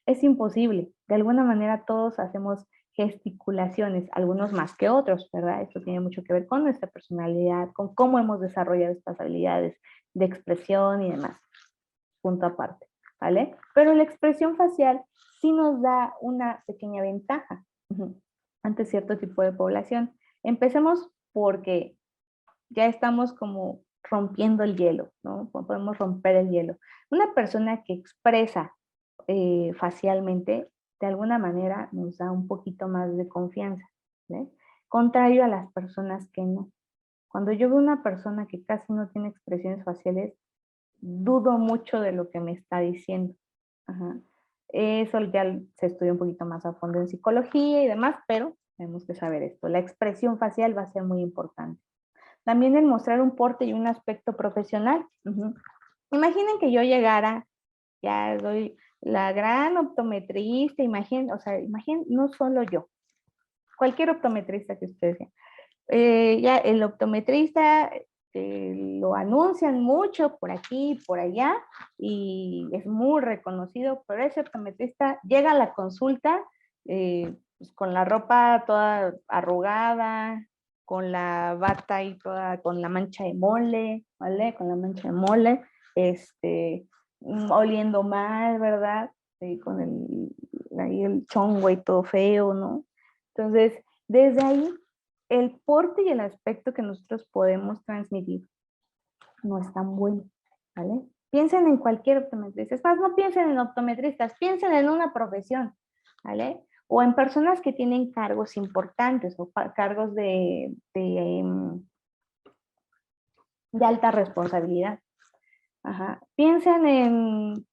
Es imposible. De alguna manera todos hacemos gesticulaciones, algunos más que otros, ¿verdad? Esto tiene mucho que ver con nuestra personalidad, con cómo hemos desarrollado estas habilidades de expresión y demás. Punto aparte, ¿vale? Pero la expresión facial sí nos da una pequeña ventaja ante cierto tipo de población. Empecemos porque ya estamos como rompiendo el hielo, ¿no? Podemos romper el hielo. Una persona que expresa facialmente, de alguna manera nos da un poquito más de confianza, ¿sí? Contrario a las personas que no. Cuando yo veo una persona que casi no tiene expresiones faciales, dudo mucho de lo que me está diciendo. Ajá. Eso ya se estudia un poquito más a fondo en psicología y demás, pero tenemos que saber esto. La expresión facial va a ser muy importante. También el mostrar un porte y un aspecto profesional. Imaginen que yo llegara, ya doy la gran optometrista, imaginen, no solo yo, cualquier optometrista que ustedes sean. Ya el optometrista lo anuncian mucho por aquí, por allá, y es muy reconocido, pero ese optometrista llega a la consulta pues con la ropa toda arrugada, con la bata y toda, con la mancha de mole, ¿vale? Con la mancha de mole, oliendo mal, ¿verdad? Con ahí el chongo y todo feo, ¿no? Entonces, desde ahí el porte y el aspecto que nosotros podemos transmitir no es tan bueno, ¿vale? Piensen en cualquier optometrista. Es más, no piensen en optometristas, piensen en una profesión, ¿vale? O en personas que tienen cargos importantes o cargos de alta responsabilidad. Piensen en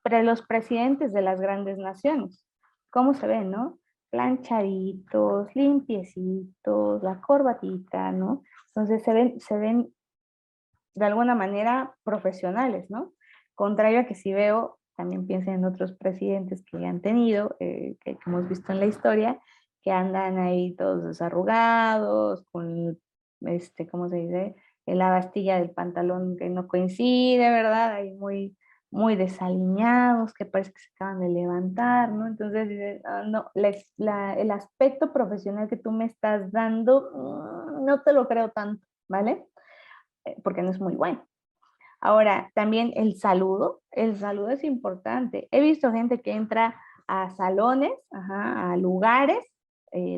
los presidentes de las grandes naciones. ¿Cómo se ven, no? Planchaditos, limpiecitos, la corbatita, ¿no? Entonces se ven de alguna manera profesionales, ¿no? Contrario a que si veo, también piensen en otros presidentes que han tenido, que hemos visto en la historia, que andan ahí todos desarrugados, con, ¿cómo se dice? En la bastilla del pantalón que no coincide, ¿verdad? Ahí muy desaliñados, que parece que se acaban de levantar, ¿no? Entonces, no, el aspecto profesional que tú me estás dando, no te lo creo tanto, ¿vale? Porque no es muy bueno. Ahora, también el saludo es importante. He visto gente que entra a salones, a lugares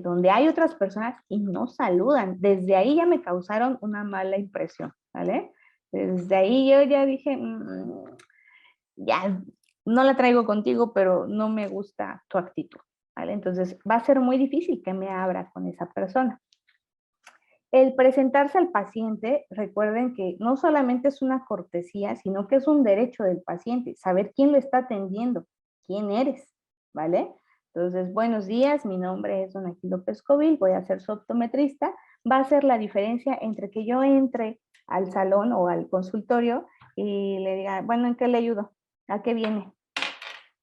donde hay otras personas y no saludan. Desde ahí ya me causaron una mala impresión, ¿vale? Desde ahí yo ya dije, ya no la traigo contigo, pero no me gusta tu actitud, ¿vale? Entonces va a ser muy difícil que me abra con esa persona. El presentarse al paciente, recuerden que no solamente es una cortesía, sino que es un derecho del paciente, saber quién lo está atendiendo, quién eres, ¿vale? Entonces, buenos días, mi nombre es Donaquil López Covil, voy a ser su optometrista. Va a ser la diferencia entre que yo entre al salón o al consultorio y le diga, bueno, ¿en qué le ayudo? ¿A qué viene?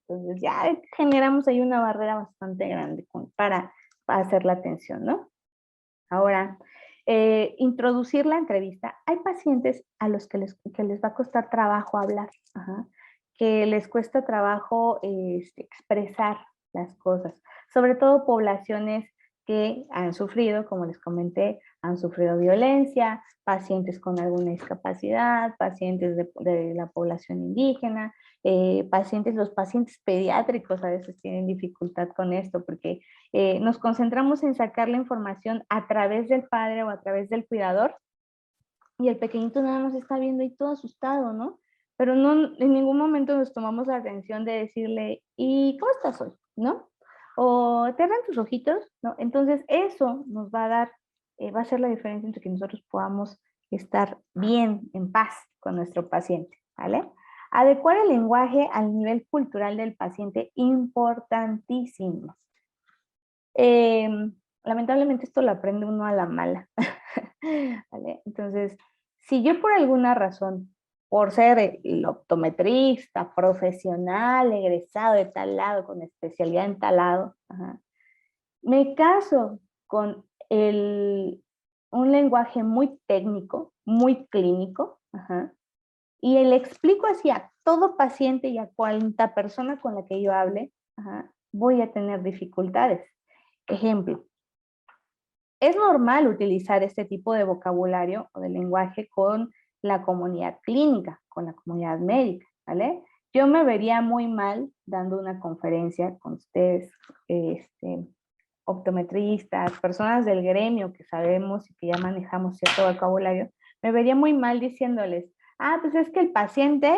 Entonces ya generamos ahí una barrera bastante grande para hacer la atención, ¿no? Ahora, introducir la entrevista. Hay pacientes a los que les va a costar trabajo hablar, ajá, que les cuesta trabajo expresar las cosas, sobre todo poblaciones que han sufrido, como les comenté, han sufrido violencia, pacientes con alguna discapacidad, pacientes de la población indígena, los pacientes pediátricos a veces tienen dificultad con esto porque nos concentramos en sacar la información a través del padre o a través del cuidador y el pequeñito nada más está viendo y todo asustado, ¿no? Pero no, en ningún momento nos tomamos la atención de decirle, ¿y cómo estás hoy? ¿No? O te abren tus ojitos, ¿no? Entonces eso nos va a dar, va a ser la diferencia entre que nosotros podamos estar bien, en paz con nuestro paciente, ¿vale? Adecuar el lenguaje al nivel cultural del paciente, importantísimo. Eh, Lamentablemente esto lo aprende uno a la mala, ¿vale? Entonces, si yo por alguna razón, por ser el optometrista, profesional, egresado de tal lado, con especialidad en tal lado, ajá, me caso con un lenguaje muy técnico, muy clínico, ajá, y le explico así a todo paciente y a cuanta persona con la que yo hable, ajá, voy a tener dificultades. Ejemplo, es normal utilizar este tipo de vocabulario o de lenguaje con la comunidad clínica, con la comunidad médica, ¿vale? Yo me vería muy mal dando una conferencia con ustedes, optometristas, personas del gremio que sabemos y que ya manejamos cierto vocabulario, me vería muy mal diciéndoles, ah, pues es que el paciente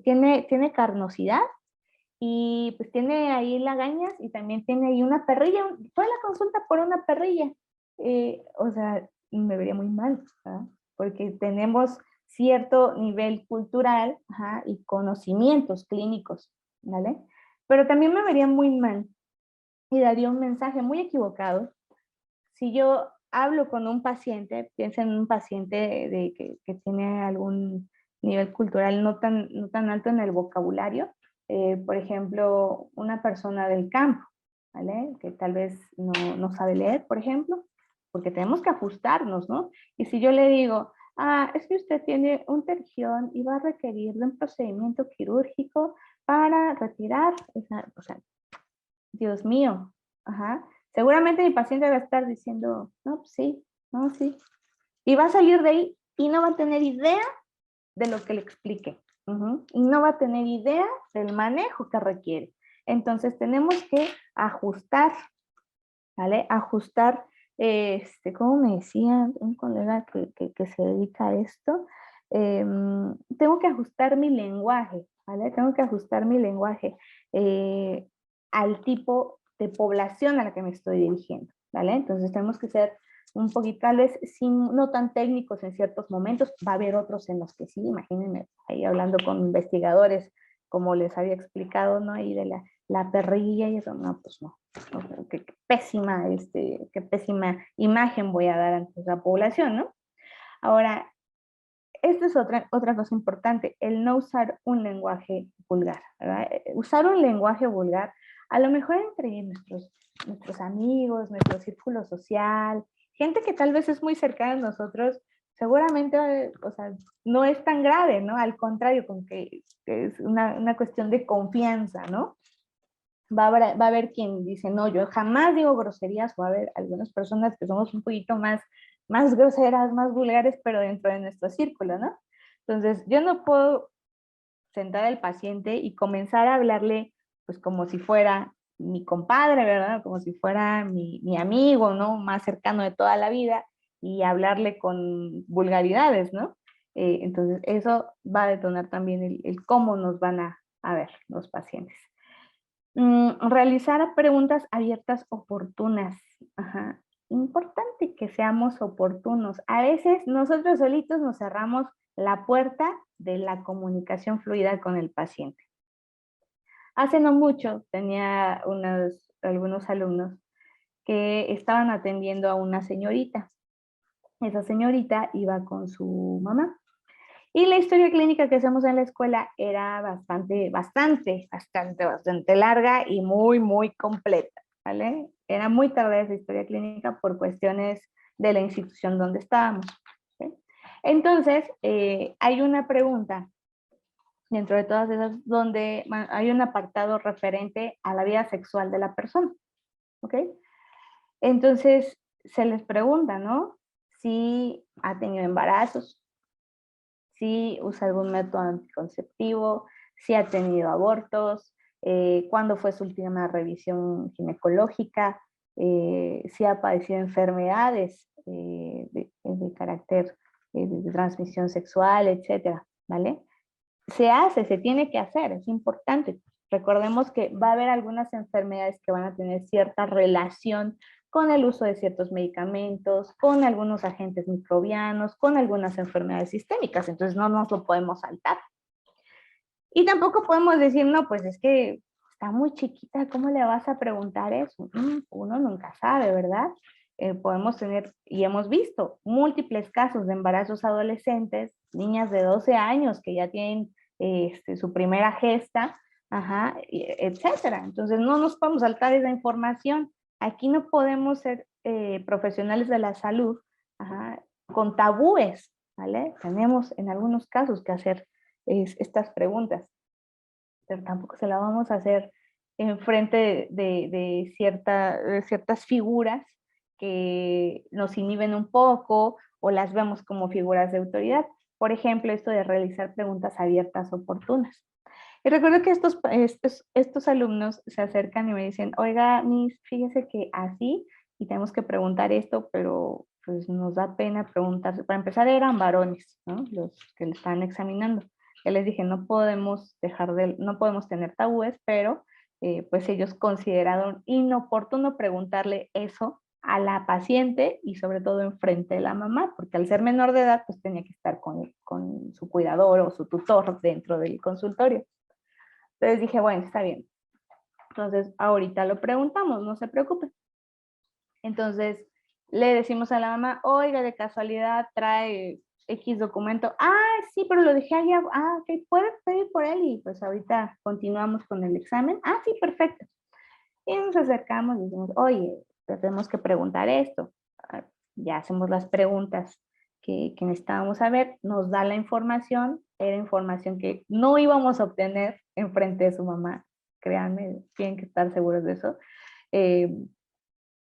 tiene carnosidad y pues tiene ahí lagañas y también tiene ahí una perrilla, fue a la consulta por una perrilla. O sea, me vería muy mal, ¿verdad? Porque tenemos cierto nivel cultural, ajá, y conocimientos clínicos, ¿vale? Pero también me vería muy mal y daría un mensaje muy equivocado si yo hablo con un paciente, piensa en un paciente que tiene algún nivel cultural no tan alto en el vocabulario, por ejemplo, una persona del campo, ¿vale? Que tal vez no sabe leer, por ejemplo, porque tenemos que ajustarnos, ¿no? Y si yo le digo, ah, es que usted tiene un tergión y va a requerir de un procedimiento quirúrgico para retirar, o sea, Dios mío, ajá. Seguramente mi paciente va a estar diciendo, no, pues sí, no, sí. Y va a salir de ahí y no va a tener idea de lo que le explique. Y no va a tener idea del manejo que requiere. Entonces tenemos que ajustar, ¿vale? Ajustar, como me decía un colega que se dedica a esto, tengo que ajustar mi lenguaje, ¿vale? Tengo que ajustar mi lenguaje al tipo de población a la que me estoy dirigiendo, ¿vale? Entonces tenemos que ser un poquito, tal vez no tan técnicos en ciertos momentos, va a haber otros en los que sí, imagínense, ahí hablando con investigadores, como les había explicado, ¿no? Ahí de la perrilla y eso, no, pues no, qué pésima, qué pésima imagen voy a dar ante la población, ¿no? Ahora, esta es otra cosa importante, el no usar un lenguaje vulgar, ¿verdad? Usar un lenguaje vulgar, a lo mejor entre nuestros amigos, nuestro círculo social, gente que tal vez es muy cercana a nosotros, seguramente, o sea, no es tan grave, ¿no? Al contrario, como que es una cuestión de confianza, ¿no? Va a haber quien dice, no, yo jamás digo groserías, o va a haber algunas personas que somos un poquito más groseras, más vulgares, pero dentro de nuestro círculo, ¿no? Entonces, yo no puedo sentar al paciente y comenzar a hablarle, pues como si fuera mi compadre, ¿verdad? Como si fuera mi amigo, ¿no? Más cercano de toda la vida, y hablarle con vulgaridades, ¿no? Entonces, eso va a detonar también el cómo nos van a ver los pacientes. Realizar preguntas abiertas oportunas. Ajá. importante que seamos oportunos. A veces nosotros solitos nos cerramos la puerta de la comunicación fluida con el paciente. Hace no mucho tenía algunos alumnos que estaban atendiendo a una señorita. Esa señorita iba con su mamá. Y la historia clínica que hacemos en la escuela era bastante larga y muy completa, ¿vale? Era muy tarde esa historia clínica por cuestiones de la institución donde estábamos, ¿sí? Entonces, hay una pregunta dentro de todas esas donde hay un apartado referente a la vida sexual de la persona, ¿ok? Entonces, se les pregunta, ¿no? Si ha tenido embarazos, si usa algún método anticonceptivo, si ha tenido abortos, cuándo fue su última revisión ginecológica, si ha padecido enfermedades de carácter de transmisión sexual, etcétera, ¿vale? Se tiene que hacer, es importante. Recordemos que va a haber algunas enfermedades que van a tener cierta relación con el uso de ciertos medicamentos, con algunos agentes microbianos, con algunas enfermedades sistémicas, entonces no nos lo podemos saltar. Y tampoco podemos decir, no, pues es que está muy chiquita, ¿cómo le vas a preguntar eso? Uno nunca sabe, ¿verdad? Podemos tener, y hemos visto, múltiples casos de embarazos adolescentes, niñas de 12 años que ya tienen su primera gesta, ajá, etcétera. Entonces no nos podemos saltar esa información. Aquí no podemos ser profesionales de la salud, ajá, con tabúes, ¿vale? Tenemos en algunos casos que hacer estas preguntas, pero tampoco se la vamos a hacer en frente de ciertas figuras que nos inhiben un poco o las vemos como figuras de autoridad. Por ejemplo, esto de realizar preguntas abiertas oportunas. Y recuerdo que estos alumnos se acercan y me dicen, oiga, Miss, fíjese que así, y tenemos que preguntar esto, pero pues nos da pena preguntar. Para empezar eran varones, ¿no? Los que le estaban examinando. Ya les dije, no podemos tener tabúes, pero pues ellos consideraron inoportuno preguntarle eso a la paciente y sobre todo enfrente de la mamá, porque al ser menor de edad, pues tenía que estar con su cuidador o su tutor dentro del consultorio. Entonces dije, bueno, está bien. Entonces, ahorita lo preguntamos, no se preocupe. Entonces, le decimos a la mamá, oiga, de casualidad trae X documento. Ah, sí, pero lo dejé allá. Ah, ok, puede pedir por él y pues ahorita continuamos con el examen. Ah, sí, perfecto. Y nos acercamos y decimos, oye, tenemos que preguntar esto. Ah, ya hacemos las preguntas que necesitábamos saber, nos da la información, era información que no íbamos a obtener en frente de su mamá, créanme, tienen que estar seguros de eso. Eh,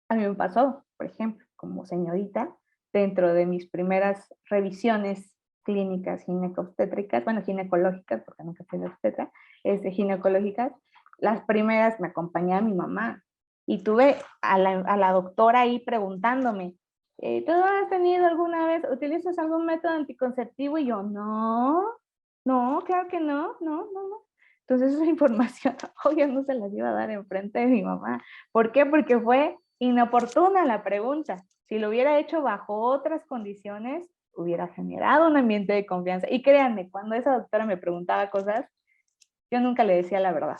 a mí me pasó, por ejemplo, como señorita, dentro de mis primeras revisiones clínicas ginecobstétricas, bueno, ginecológicas, porque nunca fui obstetra, ginecológicas, las primeras me acompañaba mi mamá y tuve a la doctora ahí preguntándome, ¿tú has tenido alguna vez, utilizas algún método anticonceptivo? Y yo, no, claro que no. Entonces esa información, obvio, no se las iba a dar enfrente de mi mamá. ¿Por qué? Porque fue inoportuna la pregunta. Si lo hubiera hecho bajo otras condiciones, hubiera generado un ambiente de confianza. Y créanme, cuando esa doctora me preguntaba cosas, yo nunca le decía la verdad.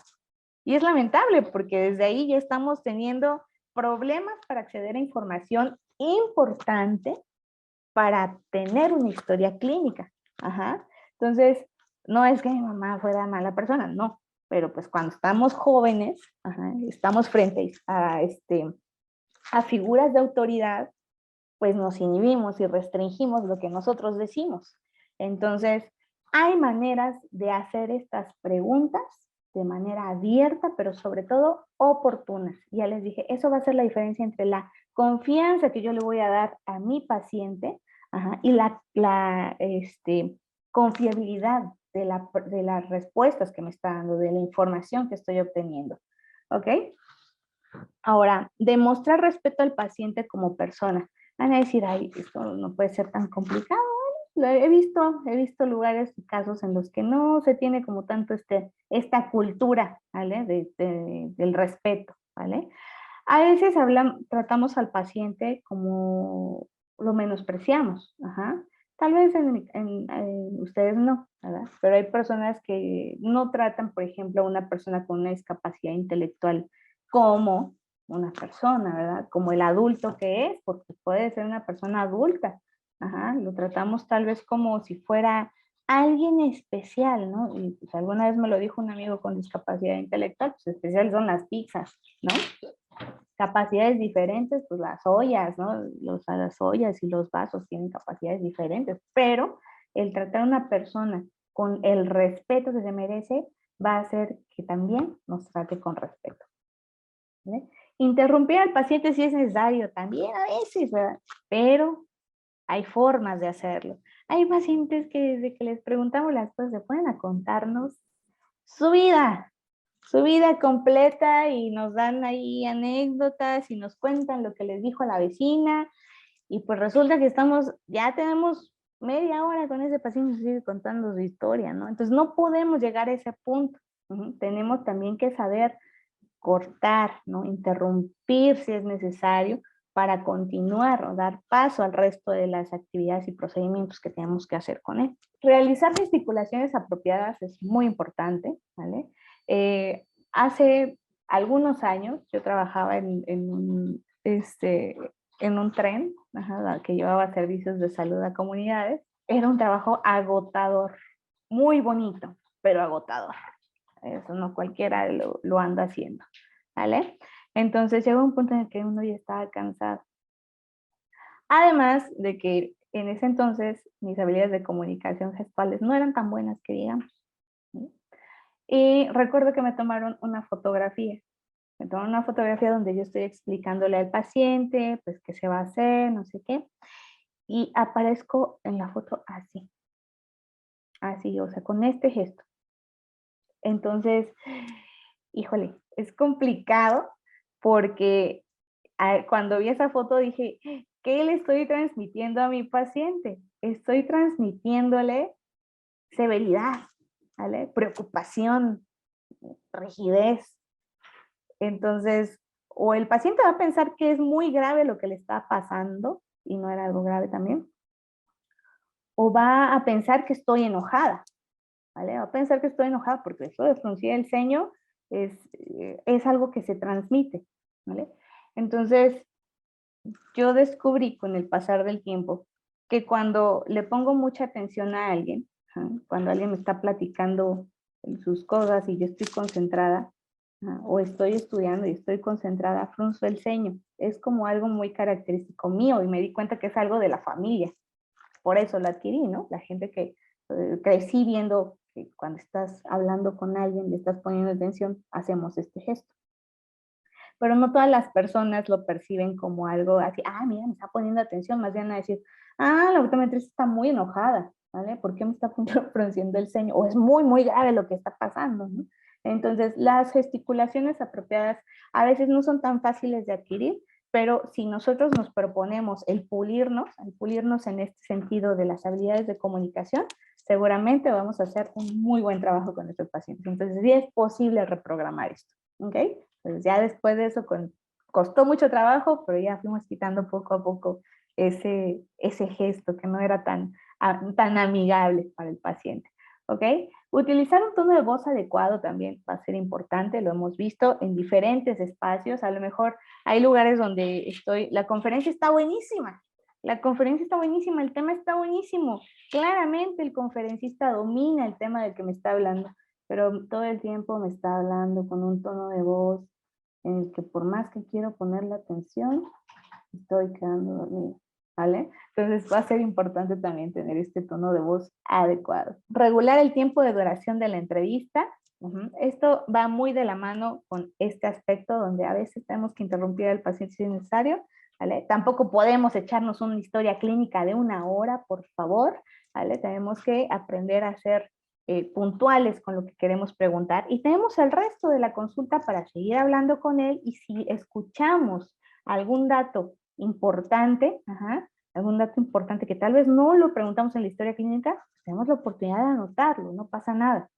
Y es lamentable porque desde ahí ya estamos teniendo problemas para acceder a información importante para tener una historia clínica. Ajá. Entonces, no es que mi mamá fuera mala persona, no, pero pues cuando estamos jóvenes, ajá, estamos frente a figuras de autoridad, pues nos inhibimos y restringimos lo que nosotros decimos. Entonces, hay maneras de hacer estas preguntas de manera abierta, pero sobre todo oportunas. Ya les dije, eso va a ser la diferencia entre la confianza que yo le voy a dar a mi paciente, ajá, y la confiabilidad de las respuestas que me está dando, de la información que estoy obteniendo. ¿Ok? Ahora, demostrar respeto al paciente como persona. Van a decir, ay, esto no puede ser tan complicado. He visto lugares y casos en los que no se tiene como tanto esta cultura, ¿vale? Del respeto, ¿vale? A veces tratamos al paciente como lo menospreciamos, ajá. Tal vez en ustedes no, ¿verdad? Pero hay personas que no tratan, por ejemplo, a una persona con una discapacidad intelectual como una persona, ¿verdad? Como el adulto que es, porque puede ser una persona adulta, ajá. Lo tratamos tal vez como si fuera alguien especial, ¿no? Y pues, alguna vez me lo dijo un amigo con discapacidad intelectual, pues especial son las pizzas, ¿no? Capacidades diferentes, pues las ollas, ¿no? Las ollas y los vasos tienen capacidades diferentes, pero el tratar a una persona con el respeto que se merece va a hacer que también nos trate con respeto. ¿Vale? Interrumpir al paciente si es necesario, también a veces, ¿verdad? Pero hay formas de hacerlo. Hay pacientes que desde que les preguntamos las cosas se ponen a contarnos su vida completa y nos dan ahí anécdotas y nos cuentan lo que les dijo la vecina y pues resulta que ya tenemos media hora con ese paciente y sigue contando su historia, ¿no? Entonces no podemos llegar a ese punto. Tenemos también que saber cortar, ¿no? Interrumpir si es necesario para continuar o dar paso al resto de las actividades y procedimientos que tenemos que hacer con él. Realizar gesticulaciones apropiadas es muy importante, ¿vale? Hace algunos años yo trabajaba en un tren, ajá, que llevaba servicios de salud a comunidades. Era un trabajo agotador, muy bonito, pero agotador. Eso no cualquiera lo anda haciendo, ¿vale? Entonces llegó un punto en el que uno ya estaba cansado. Además de que en ese entonces mis habilidades de comunicación gestuales no eran tan buenas que digamos. ¿Sí? Y recuerdo que me tomaron una fotografía. Me tomaron una fotografía donde yo estoy explicándole al paciente, pues qué se va a hacer, no sé qué. Y aparezco en la foto así, así, o sea, con este gesto. Entonces, híjole, es complicado porque cuando vi esa foto dije, ¿qué le estoy transmitiendo a mi paciente? Estoy transmitiéndole severidad, ¿vale? Preocupación, rigidez. Entonces, o el paciente va a pensar que es muy grave lo que le está pasando y no era algo grave también, o va a pensar que estoy enojada, ¿vale? Va a pensar que estoy enojada porque eso de fruncir el ceño es algo que se transmite, ¿vale? Entonces, yo descubrí con el pasar del tiempo que cuando le pongo mucha atención a alguien, cuando alguien me está platicando sus cosas y yo estoy concentrada, o estoy estudiando y estoy concentrada, frunzo el ceño. Es como algo muy característico mío y me di cuenta que es algo de la familia. Por eso lo adquirí, ¿no? La gente que crecí viendo que cuando estás hablando con alguien, le estás poniendo atención, hacemos este gesto. Pero no todas las personas lo perciben como algo así, ah, mira, me está poniendo atención, más bien a decir, ah, la optometrista está muy enojada, ¿vale? ¿Por qué me está frunciendo el ceño? O es muy, muy grave lo que está pasando, ¿no? Entonces, las gesticulaciones apropiadas a veces no son tan fáciles de adquirir, pero si nosotros nos proponemos el pulirnos en este sentido de las habilidades de comunicación, seguramente vamos a hacer un muy buen trabajo con nuestros pacientes. Entonces, sí es posible reprogramar esto, ¿ok? Pues ya después de eso costó mucho trabajo, pero ya fuimos quitando poco a poco ese gesto que no era tan amigable para el paciente. ¿Ok? Utilizar un tono de voz adecuado también va a ser importante, lo hemos visto en diferentes espacios, a lo mejor hay lugares donde la conferencia está buenísima, el tema está buenísimo, claramente el conferencista domina el tema del que me está hablando, pero todo el tiempo me está hablando con un tono de voz en el que por más que quiero ponerle atención, estoy quedando dormida, ¿vale? Entonces va a ser importante también tener este tono de voz adecuado. Regular el tiempo de duración de la entrevista. Esto va muy de la mano con este aspecto donde a veces tenemos que interrumpir al paciente si es necesario, ¿vale? Tampoco podemos echarnos una historia clínica de 1 hora, por favor, ¿vale? Tenemos que aprender a ser puntuales con lo que queremos preguntar y tenemos el resto de la consulta para seguir hablando con él y si escuchamos algún dato importante, algún dato importante que tal vez no lo preguntamos en la historia clínica, tenemos la oportunidad de anotarlo, no pasa nada.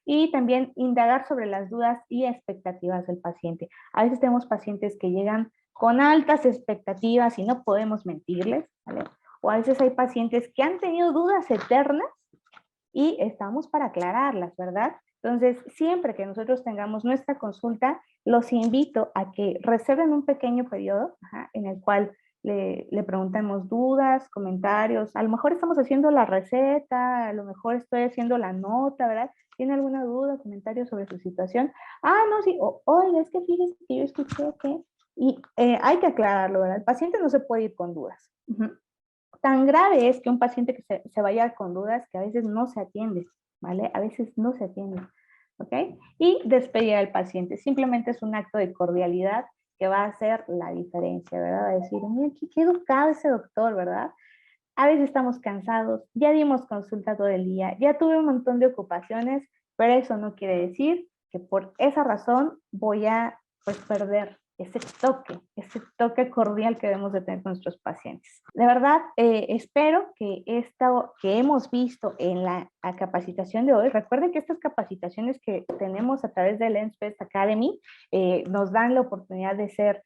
y también indagar sobre las dudas y expectativas del paciente. A veces tenemos pacientes que llegan con altas expectativas y no podemos mentirles, ¿vale? O a veces hay pacientes que han tenido dudas eternas y estamos para aclararlas, ¿verdad? Entonces, siempre que nosotros tengamos nuestra consulta, los invito a que reserven un pequeño periodo, en el cual le preguntemos dudas, comentarios, a lo mejor estamos haciendo la receta, a lo mejor estoy haciendo la nota, ¿verdad? ¿Tiene alguna duda, comentario sobre su situación? Ah, no, sí, oiga, es que fíjese que yo escuché que... Y hay que aclararlo, ¿verdad? El paciente no se puede ir con dudas. Tan grave es que un paciente que se vaya con dudas que a veces no se atiende, ¿vale? A veces no se atiende, ¿ok? Y despedir al paciente. Simplemente es un acto de cordialidad que va a hacer la diferencia, ¿verdad? Va a decir, mira, qué educado ese doctor, ¿verdad? A veces estamos cansados, ya dimos consulta todo el día, ya tuve un montón de ocupaciones, pero eso no quiere decir que por esa razón voy a pues, perder ese toque cordial que debemos de tener con nuestros pacientes. De verdad, espero que esto que hemos visto en la capacitación de hoy, recuerden que estas capacitaciones que tenemos a través de Lensbest Academy nos dan la oportunidad de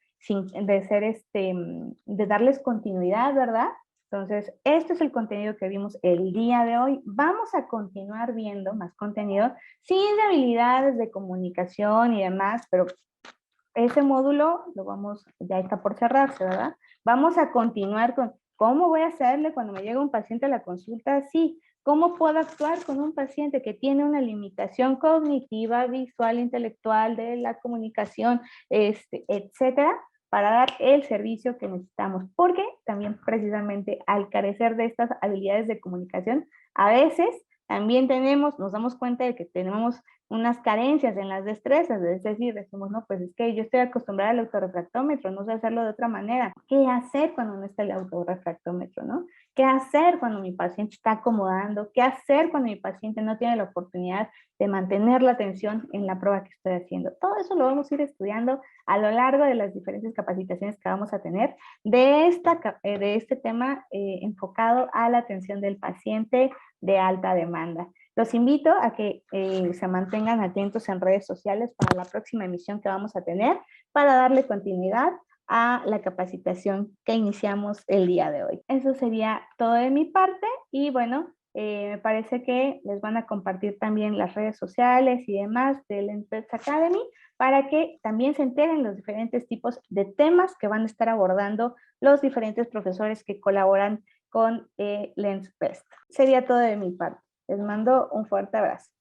darles continuidad, ¿verdad? Entonces, este es el contenido que vimos el día de hoy. Vamos a continuar viendo más contenido, sí, de habilidades de comunicación y demás, pero ese módulo ya está por cerrarse, ¿verdad? Vamos a continuar con cómo voy a hacerle cuando me llega un paciente a la consulta. Sí, cómo puedo actuar con un paciente que tiene una limitación cognitiva, visual, intelectual, de la comunicación, etcétera, para dar el servicio que necesitamos. Porque también precisamente al carecer de estas habilidades de comunicación, a veces también nos damos cuenta de que tenemos unas carencias en las destrezas, es decir, decimos, no, pues es que yo estoy acostumbrada al autorrefractómetro, no sé hacerlo de otra manera. ¿Qué hacer cuando no está el autorrefractómetro, no? ¿Qué hacer cuando mi paciente está acomodando? ¿Qué hacer cuando mi paciente no tiene la oportunidad de mantener la atención en la prueba que estoy haciendo? Todo eso lo vamos a ir estudiando a lo largo de las diferentes capacitaciones que vamos a tener de este tema enfocado a la atención del paciente de alta demanda. Los invito a que se mantengan atentos en redes sociales para la próxima emisión que vamos a tener para darle continuidad a la capacitación que iniciamos el día de hoy. Eso sería todo de mi parte y bueno, me parece que les van a compartir también las redes sociales y demás de Lensbest Academy para que también se enteren los diferentes tipos de temas que van a estar abordando los diferentes profesores que colaboran con Lensbest. Sería todo de mi parte. Les mando un fuerte abrazo.